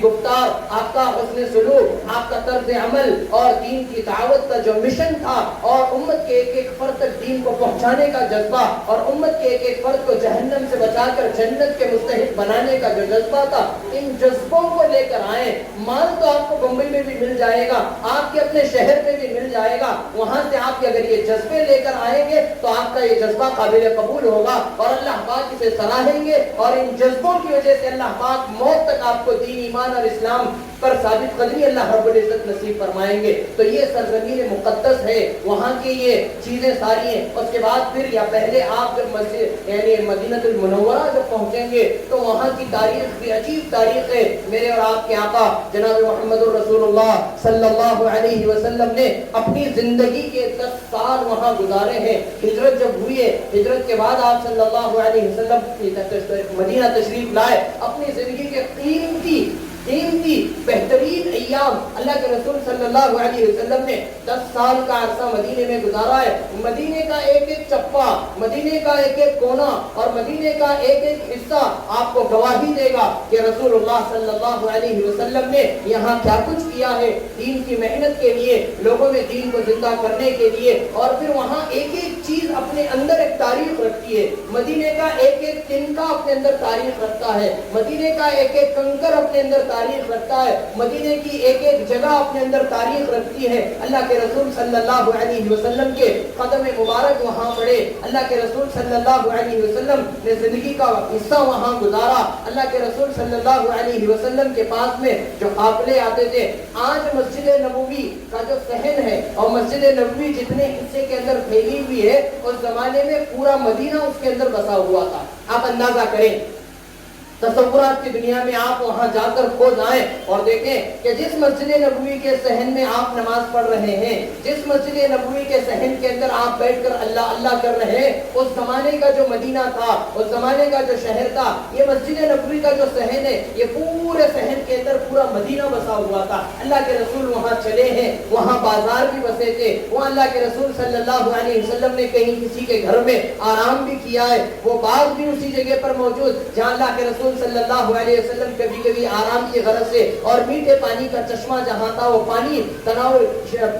گفتار، آپ کا حسن سلوک، آپ کا طرز عمل اور دین کی دعوت کا جو مشن تھا اور امت کے ایک ایک فرد تک دین کو پہنچانے کا جذبہ اور امت کے ایک ایک فرد کو جہنم سے بچا کر جنت کے مستحق بنانے کا جو جذبہ تھا، ان جذبوں کو لے کر آئیں۔ مال تو آپ کو بمبئی میں بھی مل جائے گا، آپ کے اپنے شہر میں بھی مل جائے گا، وہاں سے آپ کے اگر یہ جذبے لے کر آئیں گے تو آپ کا یہ جذبہ قابل قبول ہوگا اور اللہ پاک اسے سراہیں گے، اور ان جذبوں کی وجہ سے اللہ پاک موت تک آپ کو دین، ایمان اور اسلام پر ثابت قدمی اللہ رب العزت نصیب فرمائیں گے۔ تو یہ سرزمین مقدس ہے، وہاں کی یہ چیزیں ساری ہیں۔ اس کے بعد پھر یا پہلے آپ جب مسجد یعنی مدینہ المنورہ جب پہنچیں گے تو وہاں کی تاریخ بھی عجیب تاریخ ہے۔ میرے اور آپ کے آقا جناب محمد رسول اللہ صلی اللہ علیہ وسلم نے اپنی زندگی کے 10 سال وہاں گزارے ہیں۔ ہجرت جب ہوئی ہے، ہجرت کے بعد آپ صلی اللہ علیہ وسلم مدینہ تشریف لائے، اپنی زندگی کے قیمتی بہترین ایام اللہ کے رسول صلی اللہ علیہ وسلم نے 10 سال کا عرصہ مدینے میں گزارا ہے۔ مدینے کا ایک ایک چپا، مدینے کا ایک ایک کونا اور مدینے کا ایک ایک حصہ آپ کو گواہی دے گا کہ رسول اللہ صلی اللہ علیہ وسلم نے یہاں کیا کچھ کیا ہے دین کی محنت کے لیے، لوگوں میں دین کو زندہ کرنے کے لیے۔ اور پھر وہاں ایک ایک چیز اپنے اندر ایک تاریخ رکھتی ہے، مدینے کا ایک ایک تنکا اپنے اندر تاریخ رکھتا ہے، مدینے کا ایک ایک کنکر اپنے اندر تاریخ رکھتا ہے، مدینے کی ایک ایک جگہ اپنے اندر تاریخ رکھتی ہے۔ اللہ کے رسول صلی اللہ علیہ وسلم کے قدم مبارک وہاں پڑے، اللہ کے رسول صلی اللہ علیہ وسلم نے زندگی کا حصہ وہاں گزارا۔ اللہ کے رسول صلی اللہ علیہ وسلم کے پاس میں جو قافلے آتے تھے، آج مسجد نبوی کا جو صحن ہے اور مسجد نبوی جتنے حصے کے اندر پھیلی ہوئی ہے، اس زمانے میں پورا مدینہ اس کے اندر بسا ہوا تھا۔ آپ اندازہ کریں، تصورات کی دنیا میں آپ وہاں جا کر کھوج آئیں اور دیکھیں کہ جس مسجد نبوی کے صحن میں آپ نماز پڑھ رہے ہیں، جس مسجد نبوی کے صحن کے اندر آپ بیٹھ کر اللہ اللہ کر رہے ہیں، اس زمانے کا جو مدینہ تھا، اس زمانے کا جو شہر تھا، یہ مسجد نبوی کا جو صحن ہے، یہ پورے صحن کے اندر پورا مدینہ بسا ہوا تھا۔ اللہ کے رسول وہاں چلے ہیں، وہاں بازار بھی بسے تھے، وہاں اللہ کے رسول صلی اللہ علیہ وسلم نے کہیں کسی کے گھر میں آرام بھی کیا ہے، وہ باغ بھی اسی جگہ پر موجود جہاں اللہ کے رسول صلی اللہ علیہ وسلم کبھی کبھی آرام کی غرض سے اور میٹھے پانی کا چشمہ جہاں تھا وہ پانی تناول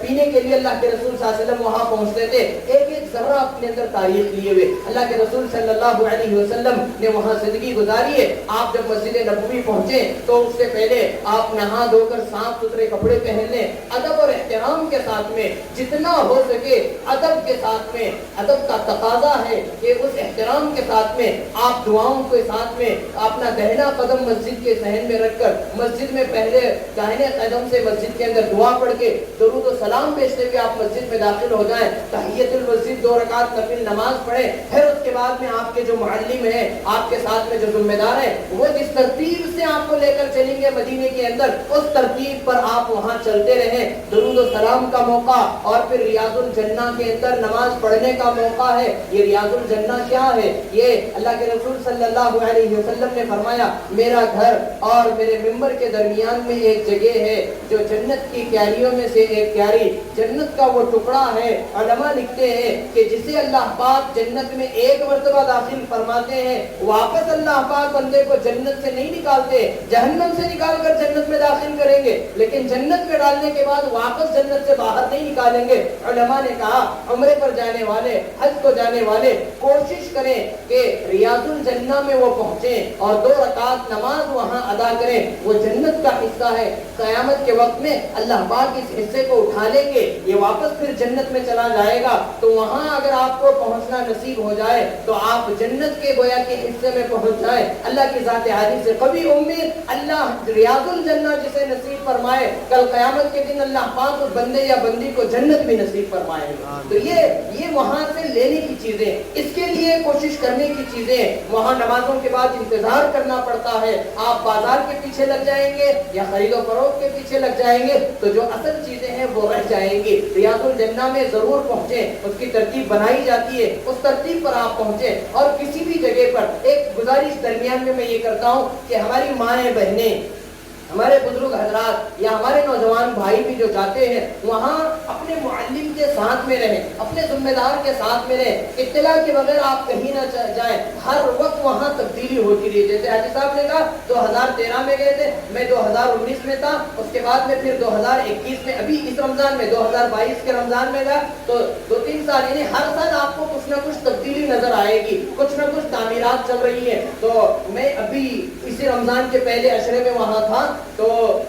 پینے کے لیے اللہ کے رسول صلی اللہ علیہ وسلم وہاں پہنچتے تھے۔ ایک ایک ذرہ اپنے اندر تاریخ لیے ہوئے اللہ کے رسول صلی اللہ علیہ وسلم نے وہاں زندگی گزاری ہے۔ آپ جب مسجد نبوی پہنچے تو اس سے پہلے آپ نہا دھو کر صاف ستھرے کپڑے پہن لیں، ادب اور احترام کے ساتھ میں جتنا ہو سکے ادب کے ساتھ میں، ادب کا تقاضا ہے کہ اس احترام کے ساتھ میں آپ دعاؤں کے ساتھ میں اپنا دہنا قدم مسجد کے صحن میں رکھ کر مسجد میں پہلے داہنے قدم سے مسجد کے اندر دعا پڑھ کے درود و سلام پیشتے ہوئے آپ مسجد میں داخل ہو جائیں، تحیت المسجد 2 رکعت نفل نماز پڑھیں۔ پھر اس کے بعد میں آپ کے جو معلم ہیں، آپ کے ساتھ میں جو ذمہ دار ہیں، وہ جس ترتیب سے آپ کو لے کر چلیں گے مدینے کے اندر، اس ترتیب پر آپ وہاں چلتے رہیں۔ درود و سلام کا موقع اور پھر ریاض الجنہ کے اندر نماز پڑھنے کا موقع ہے۔ یہ ریاض الجنہ کیا ہے؟ یہ اللہ کے رسول صلی اللہ علیہ وسلم نے فرمایا میرا گھر اور میرے ممبر کے درمیان میں ایک جگہ ہے جو جنت کی کیاریوں میں سے ایک کیاری، جنت کا وہ ٹکڑا ہے۔ علماء لکھتے ہیں کہ جسے اللہ پاک جنت میں ایک ایک مرتبہ داخل فرماتے ہیں, واپس اللہ پاک بندے کو جنت سے نہیں نکالتے, جہنم سے نکال کر جنت میں داخل کریں گے, لیکن جنت میں ڈالنے کے بعد واپس جنت سے باہر نہیں نکالیں گے. علماء نے کہا عمرے پر جانے والے, حج کو جانے والے کوشش کریں کہ ریاض الجنہ میں وہ پہنچیں اور 2 رکعت نماز وہاں ادا کریں. وہ جنت کا حصہ ہے. قیامت کے وقت میں اللہ پاک اس حصے کو اٹھا لیں گے, یہ واپس پھر جنت میں چلا جائے گا. تو وہاں اگر آپ کو پہنچنا نصیب ہو جائے تو آپ جنت کے گویا کے حصے میں پہنچ جائیں. اللہ کی ذات عالی سے کبھی امید, اللہ ریاض الجنہ جسے نصیب فرمائے, کل قیامت کے دن اللہ پاک اس بندے یا بندی کو جنت بھی نصیب فرمائے. تو یہ وہاں سے لینے کی چیزیں, اس کے لیے کوشش کرنے کی چیزیں. وہاں نمازوں کے بعد انتظار کرنا پڑتا ہے. آپ بازار کے پیچھے لگ جائیں گے یا خرید و فروخت کے پیچھے لگ جائیں گے تو جو اصل چیزیں ہیں وہ رہ جائیں گی. ریاض الجنہ میں ضرور پہنچیں, اس کی ترتیب بنائی جاتی ہے, اس ترتیب پر آپ پہنچیں. اور کسی بھی جگہ پر ایک گزارش درمیان میں یہ کرتا ہوں کہ ہماری مائیں بہنیں, ہمارے بزرگ حضرات یا ہمارے نوجوان بھائی بھی جو جاتے ہیں وہاں اپنے معلم کے ساتھ میں رہیں, اپنے ذمہ دار کے ساتھ میں رہیں. اطلاع کے بغیر آپ کہیں نہ جائیں. ہر وقت وہاں تبدیلی ہوتی رہی. جیسے حاجی صاحب نے کہا 2013 میں گئے تھے, میں 2019 میں تھا, اس کے بعد میں پھر 2021 میں, ابھی اس رمضان میں 2022 کے رمضان میں گیا. تو 2-3 سال, یعنی ہر سال آپ کو کچھ نہ کچھ تبدیلی نظر آئے گی, کچھ نہ کچھ تعمیرات چل رہی ہیں. تو میں ابھی اسی رمضان کے پہلے عشرے میں وہاں تھا, تو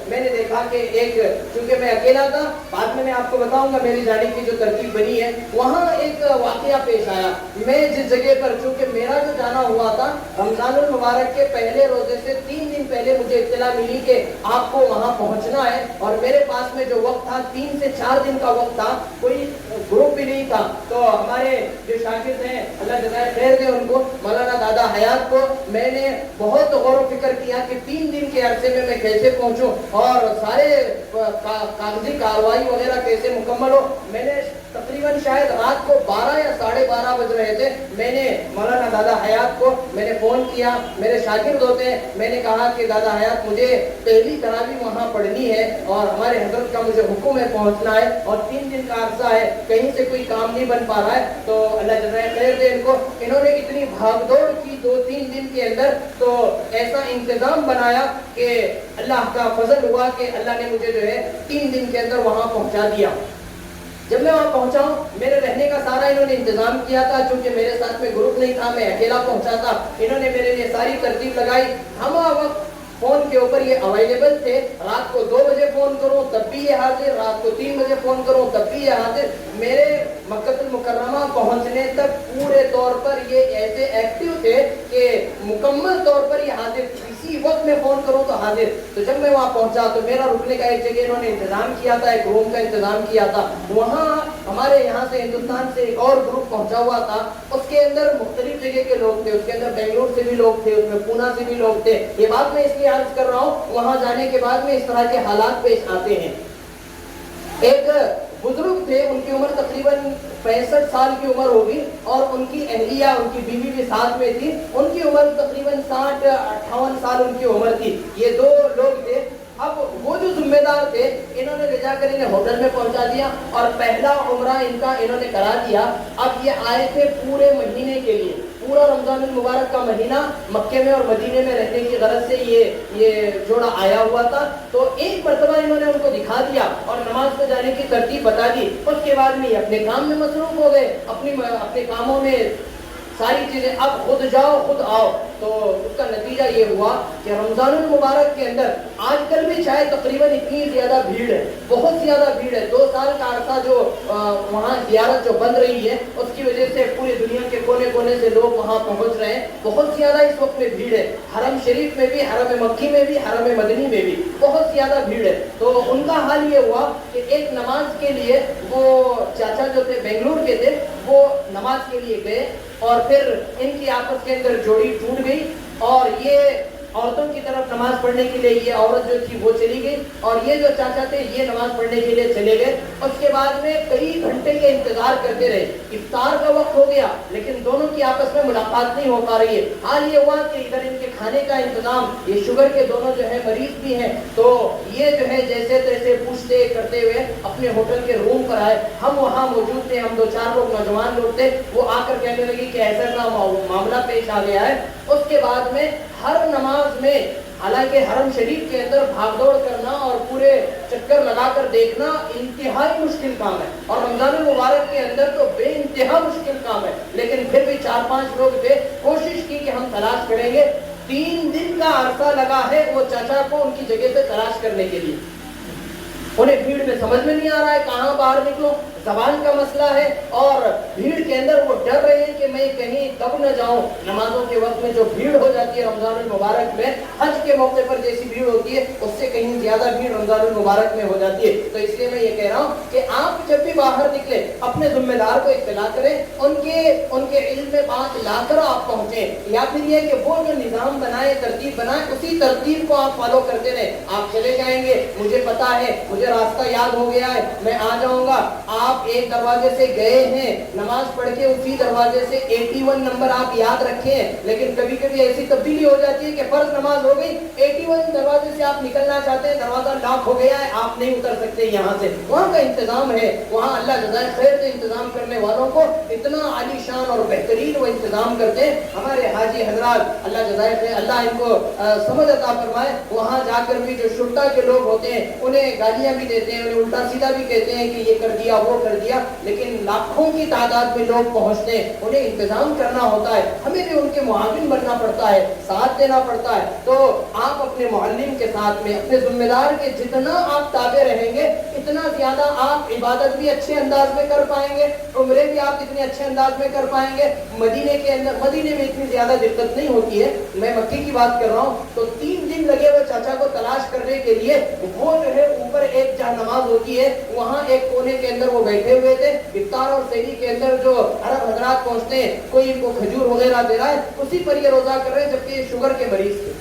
میں نے دیکھا کہ ایک, چونکہ میں اکیلا تھا, بعد میں آپ کو بتاؤں گا میری جانے کی جو ترتیب بنی ہے, وہاں ایک واقعہ پیش آیا. میں جس جگہ پر, چونکہ میرا جو جانا ہوا تھا رمضان المبارک کے پہلے روزے سے 3 دن پہلے مجھے اطلاع ملی کہ آپ کو وہاں پہنچنا ہے, اور میرے پاس میں جو وقت تھا 3 سے 4 دن کا وقت تھا, کوئی گروپ بھی نہیں تھا. تو ہمارے جو شاگرد ہیں, اللہ جزائے خیر دے ان کو, مولانا دادا حیات کو, میں نے بہت غور و فکر کیا کہ 3 دن کے عرصے میں کیسے پہنچوں اور سارے کاغذی کاروائی وغیرہ کیسے مکمل ہو. میں نے تقریباً شاید رات کو 12 یا 12:30 بج رہے تھے, میں نے مولانا دادا حیات کو میں نے فون کیا, میرے شاگرد ہوتے ہیں, میں نے کہا کہ دادا حیات مجھے پہلی تراویح وہاں پڑھنی ہے اور ہمارے حضرت کا مجھے حکم ہے پہنچنا ہے, اور 3 دن کا عرصہ ہے, کہیں سے کوئی کام نہیں بن پا رہا ہے. تو اللہ جزائے خیر دے ان کو, انہوں نے اتنی بھاگ دوڑ کی 2-3 دن کے اندر, تو ایسا انتظام بنایا کہ اللہ کا فضل ہوا کہ اللہ نے مجھے جو ہے 3 دن کے اندر وہاں پہنچا دیا. جب میں وہاں پہنچا ہوں, میرے رہنے کا سارا انہوں نے انتظام کیا تھا, چونکہ میرے ساتھ میں گروپ نہیں تھا, میں اکیلا پہنچا تھا. انہوں نے میرے لیے ساری ترتیب لگائی. ہم وقت فون کے اوپر یہ اویلیبل تھے, رات کو 2 بجے فون کروں تب بھی یہ حاضر, رات کو 3 بجے فون کروں تب بھی یہ حاضر. میرے مکہ المکرمہ پہنچنے تک پورے طور پر یہ ایسے ایکٹیو تھے کہ مکمل طور پر یہ حاضر, کسی وقت میں فون کروں تو حاضر. تو جب میں وہاں پہنچا تو میرا رکنے کا ایک جگہ انہوں نے انتظام کیا تھا, ایک روم کا انتظام کیا تھا. وہاں ہمارے یہاں سے ہندوستان سے ایک اور گروپ پہنچا ہوا تھا, اس کے اندر مختلف جگہ کے لوگ تھے, اس کے اندر بنگلور سے بھی لوگ تھے, اس میں پونا سے بھی لوگ تھے. یہ بات میں اس لیے عرض کر رہا ہوں, وہاں جانے کے بعد میں اس طرح کے حالات پیش آتے ہیں. ایک بزرگ تھے, ان کی عمر تقریباً 65 سال کی عمر ہوگی, اور ان کی اہلیہ, ان کی بیوی بھی ساتھ میں تھی, ان کی عمر تقریباً 60-58 سال ان کی عمر تھی. یہ 2 لوگ تھے. اب وہ جو ذمہ دار تھے, انہوں نے لے جا کر انہیں ہوٹل میں پہنچا دیا اور پہلا عمرہ ان کا انہوں نے کرا دیا. اب یہ آئے تھے پورے مہینے کے لیے, پورا رمضان المبارک کا مہینہ مکے میں اور مدینے میں رہنے کی غرض سے یہ جوڑا آیا ہوا تھا. تو ایک مرتبہ انہوں نے ان کو دکھا دیا اور نماز پہ جانے کی ترتیب بتا دی. اس کے بعد میں یہ اپنے کام میں مصروف ہو گئے, اپنے کاموں میں ساری چیزیں, اب خود جاؤ خود آؤ. تو اس کا نتیجہ یہ ہوا کہ رمضان المبارک کے اندر آج کل بھی شاید تقریباً اتنی زیادہ بھیڑ ہے, بہت زیادہ بھیڑ ہے. 2 سال کا عرصہ جو وہاں زیارت جو بن رہی ہے, اس کی وجہ سے پوری دنیا کے کونے کونے سے لوگ وہاں پہنچ رہے ہیں. بہت زیادہ اس وقت میں بھیڑ ہے, حرم شریف میں بھی, حرم مکی میں بھی, حرم مدنی میں بھی بہت زیادہ بھیڑ ہے. تو ان کا حال یہ ہوا کہ ایک نماز کے لیے وہ چاچا جو تھے بنگلور کے تھے, وہ نماز کے لیے گئے, اور پھر ان کی آپس کے اندر جوڑی ٹوٹ گئی, اور یہ عورتوں کی طرف نماز پڑھنے کے لیے یہ عورت جو تھی وہ چلی گئی اور یہ جو چاچا تھے یہ نماز پڑھنے کے لیے چلے گئے. اس کے بعد میں کئی گھنٹے کے انتظار کرتے رہے. افطار کا وقت ہو گیا لیکن دونوں کی آپس میں ملاقات نہیں ہو پا رہی ہے. حال یہ ہوا کہ ادھر ان کے کھانے کا انتظام, یہ شوگر کے دونوں جو ہے مریض بھی ہیں, تو یہ جو ہے جیسے تیسے پوچھتے کرتے ہوئے اپنے ہوٹل کے روم پر آئے. ہم وہاں موجود تھے, ہم 2-4 لوگ نوجوان لوگ تھے. وہ آ کر کہنے لگی کہ ایسا کا معاملہ پیش آ گیا ہے. اس کے بعد میں ہر نماز میں, حالانکہ حرم شریف کے اندر بھاگ دوڑ کرنا اور پورے چکر لگا کر دیکھنا انتہائی مشکل کام ہے, اور رمضان المبارک کے اندر تو بے انتہا مشکل کام ہے, لیکن پھر بھی 4-5 لوگ تھے, کوشش کی کہ ہم تلاش کریں گے. 3 دن کا عرصہ لگا ہے وہ چچا کو ان کی جگہ سے تلاش کرنے کے لیے. انہیں بھیڑ میں سمجھ میں نہیں آ رہا ہے کہاں باہر نکلو, زبان کا مسئلہ ہے, اور بھیڑ کے اندر وہ ڈر رہے ہیں کہ میں کہیں دب نہ جاؤں. نمازوں کے وقت میں جو بھیڑ ہو جاتی ہے رمضان المبارک میں, حج کے موقع پر جیسی بھیڑ ہوتی ہے اس سے کہیں زیادہ بھیڑ رمضان المبارک میں ہو جاتی ہے. تو اس لیے میں یہ کہہ رہا ہوں کہ آپ جب بھی باہر نکلے اپنے ذمہ دار کو اطلاع کریں, ان کے علم میں بات لا کر آپ پہنچیں, یا پھر یہ کہ وہ جو نظام بنائے, ترتیب بنائے, اسی ترتیب کو آپ فالو کرتے رہیں. آپ چلے جائیں گے, مجھے پتا ہے, مجھے راستہ یاد ہو گیا ہے, میں آ جاؤں گا. آپ ایک دروازے سے گئے ہیں, نماز پڑھ کے اسی دروازے سے 81 نمبر آپ یاد رکھے ہیں, لیکن کبھی کبھی ایسی تبدیلی ہو جاتی ہے کہ فرض نماز ہو گئی, 81 دروازے سے آپ نکلنا چاہتے ہیں, دروازہ لاک ہو گیا ہے, آپ نہیں اتر سکتے یہاں سے. وہاں کا انتظام ہے, وہاں اللہ جزائے خیر سے انتظام کرنے والوں کو اتنا عالی شان اور بہترین وہ انتظام کرتے ہیں. ہمارے حاجی حضرات اللہ جزائے خیر, اللہ ان کو سمجھ عطا فرمائے, وہاں جا کر بھی جو شرطا کے لوگ ہوتے ہیں انہیں گالیاں بھی دیتے ہیں, انہیں الٹا سیدھا بھی کہتے ہیں کہ یہ کر دیا وہ کر دیا, لیکن لاکھوں کی تعداد میں لوگ پہنچتے ہیں, انہیں انتظام کرنا ہوتا ہے, ہمیں بھی ان کے معاون بننا پڑتا ہے, ساتھ دینا پڑتا ہے. تو آپ اپنے معلم کے ساتھ میں, اپنے ذمہ دار کے جتنا آپ تابع رہیں گے اتنا زیادہ آپ عبادت بھی اچھے انداز میں کر پائیں گے, عمرے بھی آپ اتنے اچھے انداز میں کر پائیں گے. مدینے کے اندر, مدینے میں اتنی زیادہ دقت نہیں ہوتی ہے, میں مکے کی بات کر رہا ہوں. تو 3 دن لگے وہ چاچا کو تلاش کرنے کے لیے. وہ جو ہے اوپر ایک جہاں نماز ہوتی ہے وہاں ایک کونے کے اندر وہ بیٹھے ہوئے تھے. افطار اور سحری کے اندر جو عرب حضرات پہنچتے ہیں, کوئی ان کو کھجور وغیرہ دے رہا ہے, اسی پر یہ روزہ کر رہے ہیں, جبکہ یہ شوگر کے مریض تھے.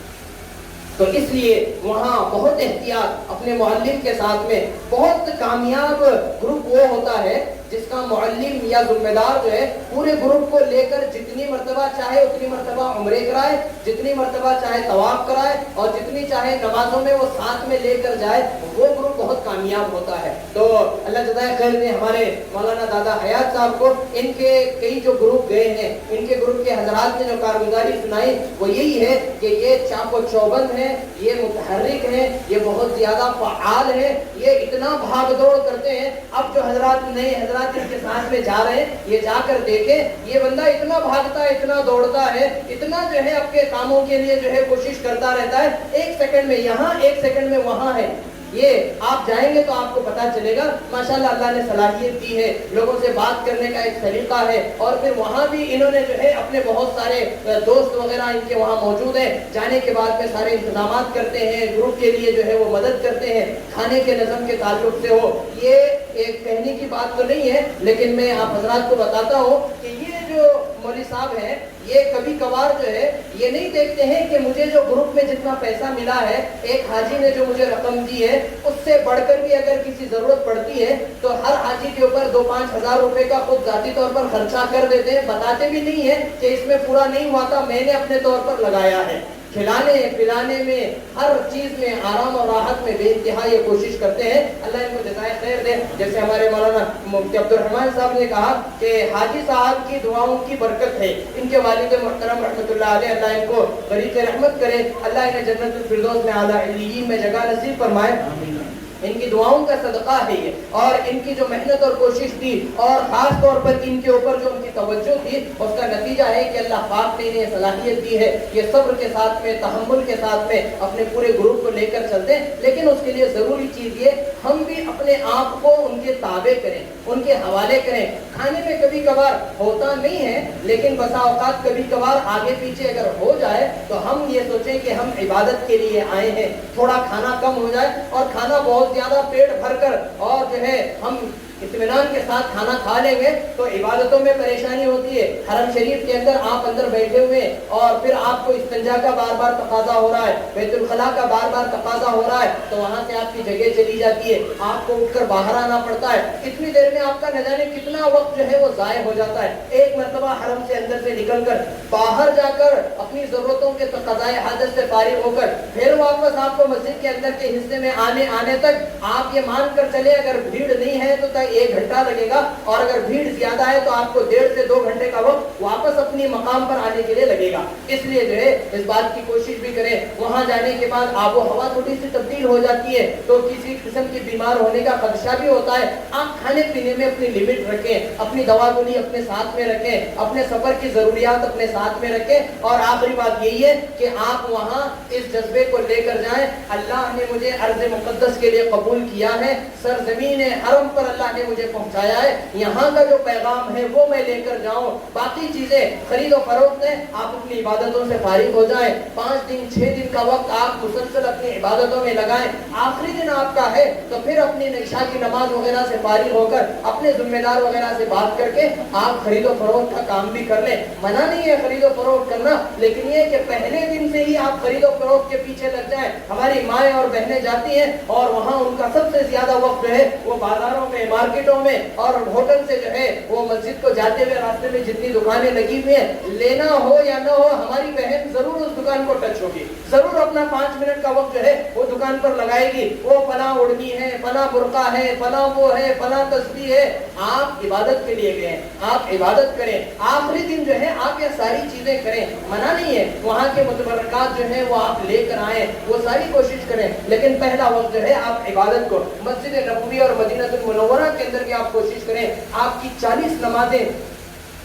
تو اس لیے وہاں بہت احتیاط اپنے معلم کے ساتھ میں. بہت کامیاب گروپ وہ ہوتا ہے جس کا معلم یا ذمہ دار جو ہے پورے گروپ کو لے کر جتنی مرتبہ چاہے اتنی مرتبہ عمرے کرائے, جتنی مرتبہ چاہے طواف کرائے, اور جتنی چاہے نمازوں میں وہ ساتھ میں لے کر جائے, وہ گروپ بہت کامیاب ہوتا ہے. تو اللہ جزائے خیر نے ہمارے مولانا دادا حیات صاحب کو, ان کے کئی جو گروپ گئے ہیں, ان کے گروپ کے حضرات نے جو کارگزاری سنائی وہ یہی ہے کہ یہ چاق و چوبند ہے, یہ متحرک ہے, یہ بہت زیادہ فعال ہے, یہ اتنا بھاگ دوڑ کرتے ہیں. اب جو حضرات نئے حضرات جن کے ساتھ میں جا رہے ہیں, یہ جا کر دیکھیں, یہ بندہ اتنا بھاگتا ہے, اتنا دوڑتا ہے, اتنا جو ہے اپنے کاموں کے لیے جو ہے کوشش کرتا رہتا ہے, 1 سیکنڈ میں یہاں 1 سیکنڈ میں وہاں ہے. یہ آپ جائیں گے تو آپ کو پتا چلے گا. ماشاءاللہ اللہ نے صلاحیت دی ہے, لوگوں سے بات کرنے کا ایک طریقہ ہے, اور پھر وہاں بھی انہوں نے جو ہے اپنے بہت سارے دوست وغیرہ ان کے وہاں موجود ہیں. جانے کے بعد میں سارے انتظامات کرتے ہیں, گروپ کے لیے جو ہے وہ مدد کرتے ہیں, کھانے کے نظم کے تعلق سے ہو. یہ ایک کہنے کی بات تو نہیں ہے, لیکن میں آپ حضرات کو بتاتا ہوں کہ یہ جو مولوی صاحب ہیں, یہ کبھی کبھار جو ہے یہ نہیں دیکھتے ہیں کہ مجھے جو گروپ میں جتنا پیسہ ملا ہے, ایک حاجی نے جو مجھے رقم دی ہے, اس سے بڑھ کر بھی اگر کسی ضرورت پڑتی ہے تو ہر حاجی کے اوپر 2-5 ہزار روپے کا خود ذاتی طور پر خرچہ کر دیتے ہیں. بتاتے بھی نہیں ہیں کہ اس میں پورا نہیں ہوا تھا, میں نے اپنے طور پر لگایا ہے. کھلانے پلانے میں, ہر چیز میں, آرام اور راحت میں بے انتہا یہ کوشش کرتے ہیں. اللہ ان کو جزائے خیر دے. جیسے ہمارے مولانا مفتی عبد الرحمن صاحب نے کہا کہ حاجی صاحب کی دعاؤں کی برکت ہے, ان کے والد محترم رحمۃ اللہ علیہ, اللہ ان کو غریب رحمت کرے, اللہ انہیں جنت الفردوس میں اعلیٰ علیین میں جگہ نصیب فرمائے. ان کی دعاؤں کا صدقہ ہے یہ, اور ان کی جو محنت اور کوشش تھی, اور خاص طور پر ان کے اوپر جو ان کی توجہ تھی, اس کا نتیجہ ہے کہ اللہ پاک نے انہیں صلاحیت دی ہے. یہ صبر کے ساتھ میں, تحمل کے ساتھ میں اپنے پورے گروپ کو لے کر چلتے ہیں. لیکن اس کے لیے ضروری چیز یہ, ہم بھی اپنے آپ کو ان کے تابع کریں, ان کے حوالے کریں. کھانے میں کبھی کبھار ہوتا نہیں ہے, لیکن بسا اوقات کبھی کبھار آگے پیچھے اگر ہو جائے تو ہم یہ سوچیں کہ ہم عبادت کے لیے آئے ہیں, تھوڑا کھانا کم ہو جائے, اور کھانا بہت زیادہ پیٹ بھر کر اور جو ہے ہم اطمینان کے ساتھ کھانا کھا لیں گے تو عبادتوں میں پریشانی ہوتی ہے. حرم شریف کے اندر آپ اندر بیٹھے ہوئے اور پھر آپ کو استنجا کا بار بار تقاضا ہو رہا ہے, بیت الخلاء کا بار بار تقاضا ہو رہا ہے, تو وہاں سے آپ کی جگہ چلی جاتی ہے, آپ کو اٹھ کر باہر آنا پڑتا ہے. اتنی دیر میں آپ کا نہ جانے کتنا وقت جو ہے وہ ضائع ہو جاتا ہے. ایک مرتبہ حرم سے اندر سے نکل کر باہر جا کر اپنی ضرورتوں کے تقاضائے حاجت سے فارغ ہو کر پھر واپس آپ کو مسجد کے اندر کے حصے میں آنے تک آپ یہ مان کر چلے اگر بھیڑ نہیں ہے تو 1 گھنٹہ لگے گا, اور اگر بھیڑ زیادہ ہے تو آپ کو 1.5 سے 2 گھنٹے کا وقت واپس اپنی مقام پر آنے کے لیے لگے گا. اس لیے جو ہے اس بات کی کوشش بھی کریں. وہاں جانے کے بعد آب و ہوا تھوڑی سی تبدیل ہو جاتی ہے تو کسی قسم کی بیمار ہونے کا خدشہ بھی ہوتا ہے. آپ کھانے پینے میں اپنی لمٹ رکھیں, اپنی دوا گولی اپنے ساتھ میں رکھیں, اپنے سفر کی ضروریات اپنے ساتھ میں رکھیں. اور آخری بات یہی ہے کہ آپ وہاں اس جذبے کو لے کر جائیں, اللہ نے مجھے ارض مقدس کے لیے قبول کیا ہے, سرزمین حرم پر اللہ نے مجھے پہنچایا ہے, یہاں کا جو پیغام ہے وہ میں لے کر جاؤں. باقی چیزیں خرید و فروخت ہے, آپ اپنی عبادتوں سے فارغ ہو جائیں. 5 دن 6 دن کا وقت آپ مسلسل اپنی عبادتوں میں لگائیں. آخری دن آپ کا ہے تو پھر اپنی عشاء کی نماز وغیرہ سے فارغ ہو کر اپنے ذمہ دار وغیرہ سے بات کر کے آپ خرید و فروخت کا کام بھی کر لیں. منع نہیں ہے خرید و فروخت کرنا, لیکن یہ کہ پہلے دن سے ہی آپ خرید و فروخت کے پیچھے لگ جائیں. ہماری مائیں اور بہنیں جاتی ہیں اور وہاں ان کا سب سے زیادہ وقت جو ہے وہ بازاروں میں, مارکیٹوں میں اور ہوٹل سے جو ہے وہ مسجد کو جاتے ہوئے راستے میں جتنی دکانیں لگی ہوئی ہیں, لینا ہو یا نہ ہو ہماری بہن ضرور اس دکان کو ٹچ ہوگی, ضرور اپنا 5 منٹ کا وقت جو ہے وہ دکان پر لگائے گی. وہ فلاں اڑنی ہے, فلاں برقع ہے, فلاں وہ ہے, فلاں تسبیح ہے. آپ عبادت کے لیے گئے, آپ عبادت کریں. آخری دن جو ہے آپ یہ ساری چیزیں کریں, منع نہیں ہے. وہاں کے متبرکات جو ہیں وہ آپ لے کر آئیں, وہ ساری کوشش کریں. لیکن پہلا وقت جو ہے آپ عبادت کو مسجد نبوی اور مدینہ المنورہ کے اندر بھی آپ کوشش کریں. آپ کی 40 نمازیں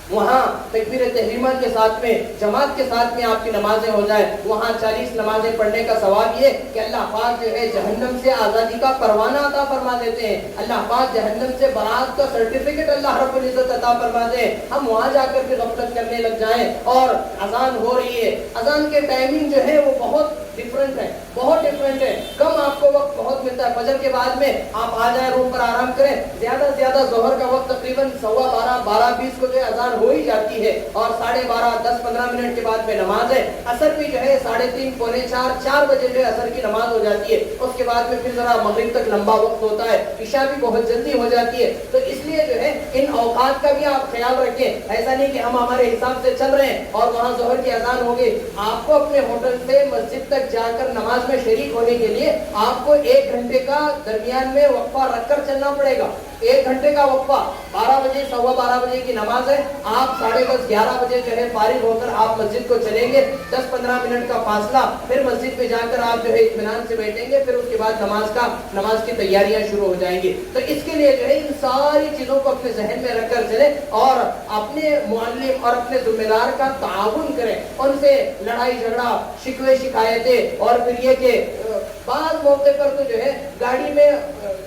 وہاں تکبیر تحریمہ کے ساتھ میں جماعت کے ساتھ میں آپ کی نمازیں ہو جائیں. وہاں 40 نمازیں پڑھنے کا ثواب یہ کہ اللہ پاک جو ہے جہنم سے آزادی کا پروانہ عطا فرما دیتے ہیں. اللہ پاک جہنم سے برات کا سرٹیفکیٹ اللہ رب العزت عطا فرما دیں. ہم وہاں جا کر بھی غفلت کرنے لگ جائیں اور اذان ہو رہی ہے, اذان کے ٹائمنگ جو ہے وہ بہت ڈفرنٹ ہے, بہت ڈفرنٹ ہے. کم آپ کو وقت بہت ملتا ہے. فجر کے بعد میں آپ آ جائیں, روم پر آرام کریں. زیادہ سے زیادہ ظہر کا وقت تقریباً 12:15 12:20 کو جو ہے اذان ہو ہی جاتی ہے, اور 12:30 10-15 منٹ کے بعد میں نماز ہے. عصر بھی جو ہے 3:30 پونے 4 بجے جو ہے عصر کی نماز ہو جاتی ہے. اس کے بعد میں پھر ذرا مغرب تک لمبا وقت ہوتا ہے. عشاء بھی بہت جلدی ہو جاتی ہے. تو اس لیے جو ہے ان اوقات کا بھی آپ خیال رکھیں. ایسا نہیں کہ ہم ہمارے حساب سے چل رہے ہیں اور وہاں ظہر کی اذان ہو گئی. آپ کو اپنے ہوٹل سے مسجد تک جا کر نماز میں شریک ہونے کے لیے آپ کو 1 گھنٹے کا درمیان میں وقفہ رکھ کر چلنا پڑے گا. 1 گھنٹے کا وقفہ. 12 بجے 12:15 بجے کی نماز ہے, آپ 10:30 11 بجے جو ہے فارغ ہو کر آپ مسجد کو چلیں گے. 10-15 منٹ کا فاصلہ, پھر مسجد میں جا کر آپ جو ہے اطمینان سے بیٹھیں گے. پھر اس کے بعد نماز کی تیاریاں شروع ہو جائیں گی. تو اس کے لیے جو ہے ان ساری چیزوں کو اپنے ذہن میں رکھ کر چلیں اور اپنے معلم اور اپنے ذمہ دار کا تعاون کریں. ان سے لڑائی جھگڑا, شکوے شکایتیں, اور پھر یہ کہ بعض موقع پر تو جو ہے گاڑی میں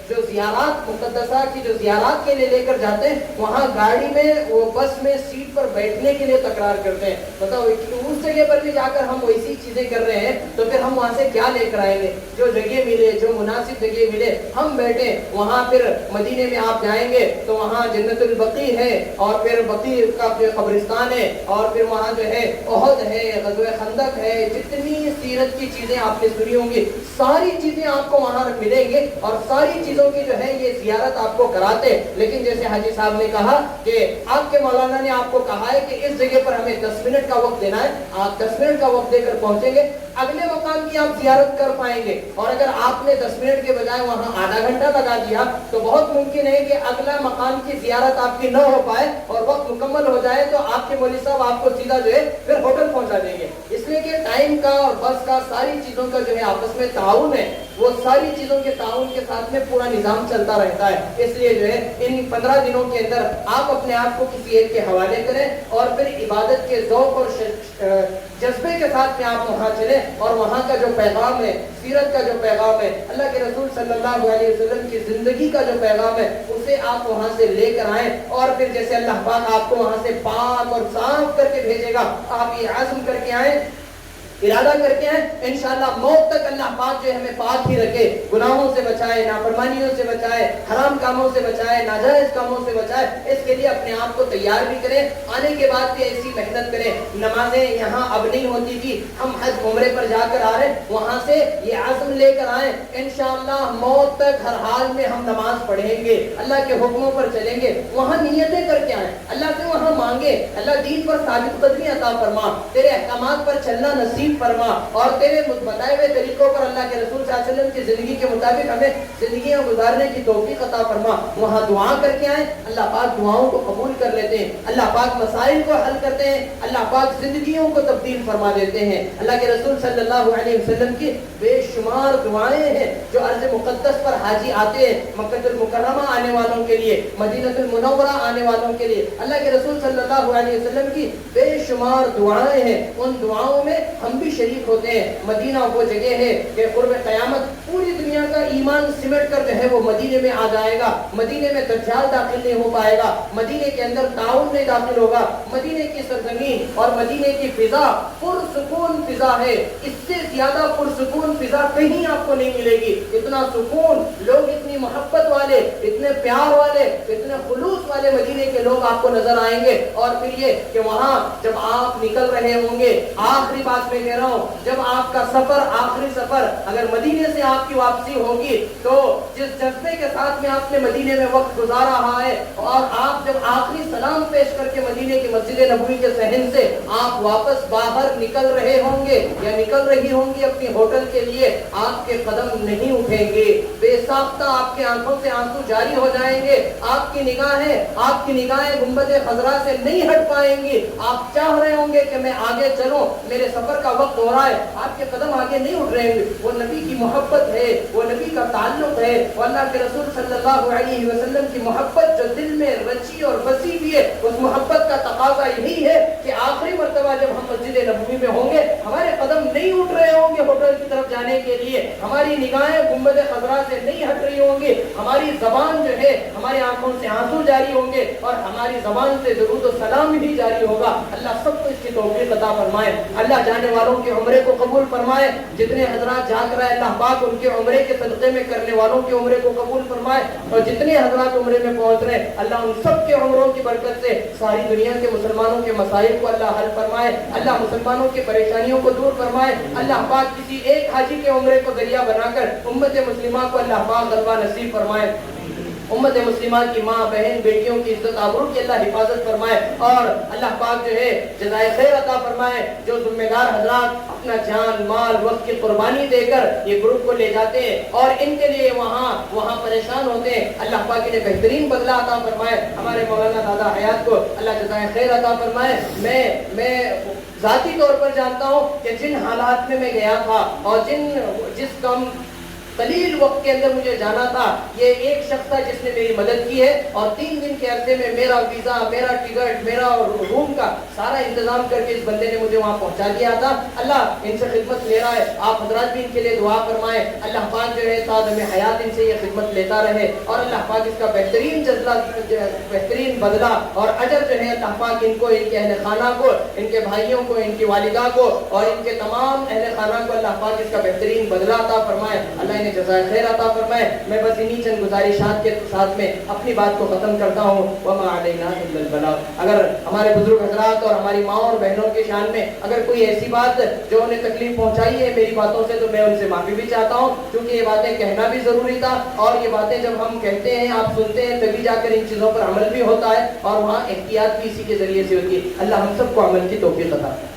جو زیارات مقدسہ کی جو زیارات کے لیے لے کر جاتے ہیں, وہاں گاڑی میں وہ بس میں سیٹ پر بیٹھنے کے لیے تکرار کرتے ہیں. بتاؤ اس جگہ پر بھی جا کر ہم ویسی چیزیں کر رہے ہیں تو پھر ہم وہاں سے کیا لے کر آئیں گے؟ جو جگہ ملے, جو مناسب جگہ ملے ہم بیٹھیں. وہاں پھر مدینے میں آپ جائیں گے تو وہاں جنت البقیع ہے, اور پھر بقیع کا قبرستان ہے, اور پھر وہاں جو ہے احد ہے, غزوہ خندق ہے, جتنی سیرت کی چیزیں آپ نے سنی ہوں گی ساری چیزیں آپ کو وہاں ملیں گے, اور ساری چیزوں کی جو ہے یہ زیارت آپ کو کراتے. لیکن جیسے حاجی صاحب نے کہا کہ آپ کے مولانا نے آپ کو کہا ہے کہ اس جگہ پر ہمیں 10 منٹ کا وقت دینا ہے, آپ 10 منٹ کا وقت دے کر پہنچیں گے, اگلے مقام کی آپ زیارت کر پائیں گے. اور اگر آپ نے 10 منٹ کے بجائے وہاں آدھا گھنٹہ لگا دیا تو بہت ممکن ہے کہ اگلا مقام کی زیارت آپ کی نہ ہو پائے اور وقت مکمل ہو جائے تو آپ کے مولوی صاحب آپ کو سیدھا جو ہے پھر ہوٹل پہنچا دیں گے. اس لیے کہ ٹائم کا اور بس کا ساری چیزوں کا جو ہے آپس میں تعاون ہے, وہ ساری چیزوں کے تعاون کے ساتھ میں پورا نظام چلتا رہتا ہے. اس لیے جو ہے ان 15 دنوں کے اندر آپ اپنے آپ کو کسی ایک کے حوالے کریں اور پھر عبادت کے ذوق اور جذبے کے ساتھ میں آپ وہاں چلیں, اور وہاں کا جو پیغام ہے, سیرت کا جو پیغام ہے, اللہ کے رسول صلی اللہ علیہ وسلم کی زندگی کا جو پیغام ہے, اسے آپ وہاں سے لے کر آئیں. اور پھر جیسے اللہ پاک آپ کو وہاں سے پاک اور صاف کر کے بھیجے گا, آپ یہ عزم کر کے آئیں ارادہ کر کے ہیں انشاءاللہ موت تک اللہ پاک جو ہے ہمیں پاک ہی رکھے، گناہوں سے بچائے، نافرمانیوں سے بچائے، حرام کاموں سے بچائے، ناجائز کاموں سے بچائے۔ اس کے لیے اپنے آپ کو تیار بھی کریں، آنے کے بعد بھی ایسی محنت کریں۔ نمازیں یہاں اب نہیں ہوتی تھی، ہم حج عمرے پر جا کر آ رہے ہیں، وہاں سے یہ عزم لے کر آئیں انشاءاللہ موت تک ہر حال میں ہم نماز پڑھیں گے، اللہ کے حکموں پر چلیں گے۔ وہاں نیتیں کر کے آئیں، اللہ سے وہاں مانگے اللہ دین پر ثابت قدمی عطا فرما، تیرے احکامات پر چلنا نصیب فرما، اور تیرے بتائے ہوئے طریقوں پر اللہ کے رسول صلی اللہ علیہ وسلم کی زندگی کے مطابق ہمیں زندگیاں گزارنے کی توفیق عطا فرما۔ وہاں دعا کر کے آئیں، اللہ پاک دعاؤں کو قبول کر لیتے ہیں، اللہ پاک مسائل کو حل کرتے ہیں، اللہ پاک زندگیوں کو تبدیل فرما دیتے ہیں۔ اللہ کے رسول صلی اللہ علیہ وسلم کی بے شمار دعائیں ہیں جو ارض مقدس پر حاجی آتے ہیں، مکہ المکرمہ آنے والوں کے لیے، مدینہ المنورہ آنے والوں کے لیے اللہ کے رسول صلی اللہ علیہ وسلم کی بے شمار دعائیں ہیں۔ ان دعاؤں میں ہم بھی شریک ہوتے ہیں۔ مدینہ وہ جگہ ہے کہ قرب قیامت پوری دنیا کا ایمان سمٹ کر جو ہے وہ مدینے میں آ جائے گا، مدینے میں دجال داخل نہیں ہو پائے گا، مدینے کے اندر طاعون نہیں داخل ہوگا، مدینے کی سرزمین اور مدینے کی فضا پرسکون فضا ہے، اس سے زیادہ پرسکون فضا کہیں آپ کو نہیں ملے گی۔ اتنا سکون، لوگ اتنی محبت والے، اتنے پیار والے، اتنے خلوص والے مدینے کے لوگ آپ کو نظر آئیں گے۔ اور پھر یہ کہ وہاں جب آپ نکل رہے ہوں گے، آخری بات میں کہہ رہا ہوں، جب آپ کا سفر آخری سفر اگر مدینے سے آپ کی واپسی ہوگی تو جس جذبے کے ساتھ میں آپ نے مدینے میں وقت گزارا رہا ہے، اور آپ جب آخری سلام پیش کر کے مدینے کی مسجد نبوی کے صحن سے آپ واپس باہر نکل رہے ہوں گے یا نکل رہی ہوں گی اپنی ہوٹل کے لیے، آپ کے قدم نہیں اٹھیں گے، بے ساختہ آپ کی آنکھوں سے آنسو جاری ہو جائیں گے، آپ کی نگاہیں گنبد خضرا سے نہیں ہٹ پائیں گی۔ آپ چاہ رہے ہوں گے کہ میں آگے چلوں، میرے سفر کا وقت ہو رہا ہے، آپ کے قدم آگے نہیں اٹھ رہے ہیں۔ وہ نبی کی محبت ہے، وہ نبی کا تعلق ہے، وہ اللہ کے رسول صلی اللہ علیہ وسلم کی محبت جو دل میں رچی اور بسی ہوئی ہے، اس محبت کا تقاضا یہی ہے کہ آخری مرتبہ جب ہم مسجد نبوی میں ہوں گے، ہمارے قدم نہیں اٹھ رہے ہوں گے ہوٹل کی طرف جانے کے لیے، ہماری نگاہیں گنبد خضرا سے نہیں ہٹ رہی ہوں گی، ہماری زبان جو ہے ہماری آنکھوں سے آنسو جاری ہوں گے، اور ہماری زبان سے درود و سلام بھی جاری ہوگا۔ اللہ سب کو اس کی توفیق عطا فرمائے، اللہ جانے والوں کے عمرے کو قبول فرمائے، جتنے حضرات جا کر اللہ پاک ان کے عمرے کے صدقے میں کرنے والوں کے عمرے کو قبول فرمائے، اور جتنے حضرات عمرے میں پہنچ رہے ہیں اللہ ان سب کے عمروں کی برکت سے ساری دنیا کے مسلمانوں کے مسائل کو اللہ حل فرمائے، اللہ مسلمانوں کی پریشانیوں کو دور فرمائے، اللہ پاک کسی ایک حاجی کے عمرے کو ذریعہ بنا کر امت مسلمہ کو اللہ پاک غلبہ نصیب فرمائے، امت مسلمہ کی ماں بہن بیٹیوں کی عزت آبرو کی اللہ حفاظت فرمائے، اور اللہ پاک جو ہے جزائے خیر عطا فرمائے۔ جو ذمہ دار حضرات اپنا جان مال وقت کی قربانی دے کر یہ گروپ کو لے جاتے ہیں اور ان کے لیے وہاں پریشان ہوتے ہیں، اللہ پاک انہیں بہترین بدلہ عطا فرمائے۔ ہمارے مولانا دادا حیات کو اللہ جزائے خیر عطا فرمائے۔ میں ذاتی طور پر جانتا ہوں کہ جن حالات میں گیا تھا اور جس کم قلیل وقت کے اندر مجھے جانا تھا، یہ ایک شخص تھا جس نے میری مدد کی ہے، اور 3 دن کے عرصے میں میرا ویزا، میرا ٹکٹ، میرا روم کا سارا انتظام کر کے اس بندے نے مجھے وہاں پہنچا دیا تھا۔ اللہ ان سے خدمت لے رہا ہے، آپ حضرات بھی ان کے لیے دعا فرمائیں، اللہ پاک جو ہے تعدم حیات ان سے یہ خدمت لیتا رہے، اور اللہ پاک اس کا بہترین بہترین بدلہ اور اجر جو ہے اللہ پاک ان کو، ان کے اہل خانہ کو، ان کے بھائیوں کو، ان کی والدہ کو اور ان کے تمام اہل خانہ کو اللہ پاک اس کا بہترین بدلہ عطا فرمائے، اللہ جزائے خیر عطا فرمائے۔ میں بس انہی چند گزارشات کے ساتھ میں اپنی بات کو ختم کرتا ہوں۔ وما علینا الا البلاغ۔ اگر ہمارے بزرگ حضرات اور ہماری ماں اور بہنوں کے شان میں اگر کوئی ایسی بات جو انہیں تکلیف پہنچائی ہے میری باتوں سے، تو میں ان سے معافی بھی چاہتا ہوں، کیونکہ یہ باتیں کہنا بھی ضروری تھا، اور یہ باتیں جب ہم کہتے ہیں آپ سنتے ہیں تبھی جا کر ان چیزوں پر عمل بھی ہوتا ہے، اور وہاں احتیاط بھی اسی کے ذریعے سے ہوتی ہے۔ اللہ ہم سب کو عمل کی توفیق عطا فرمائے۔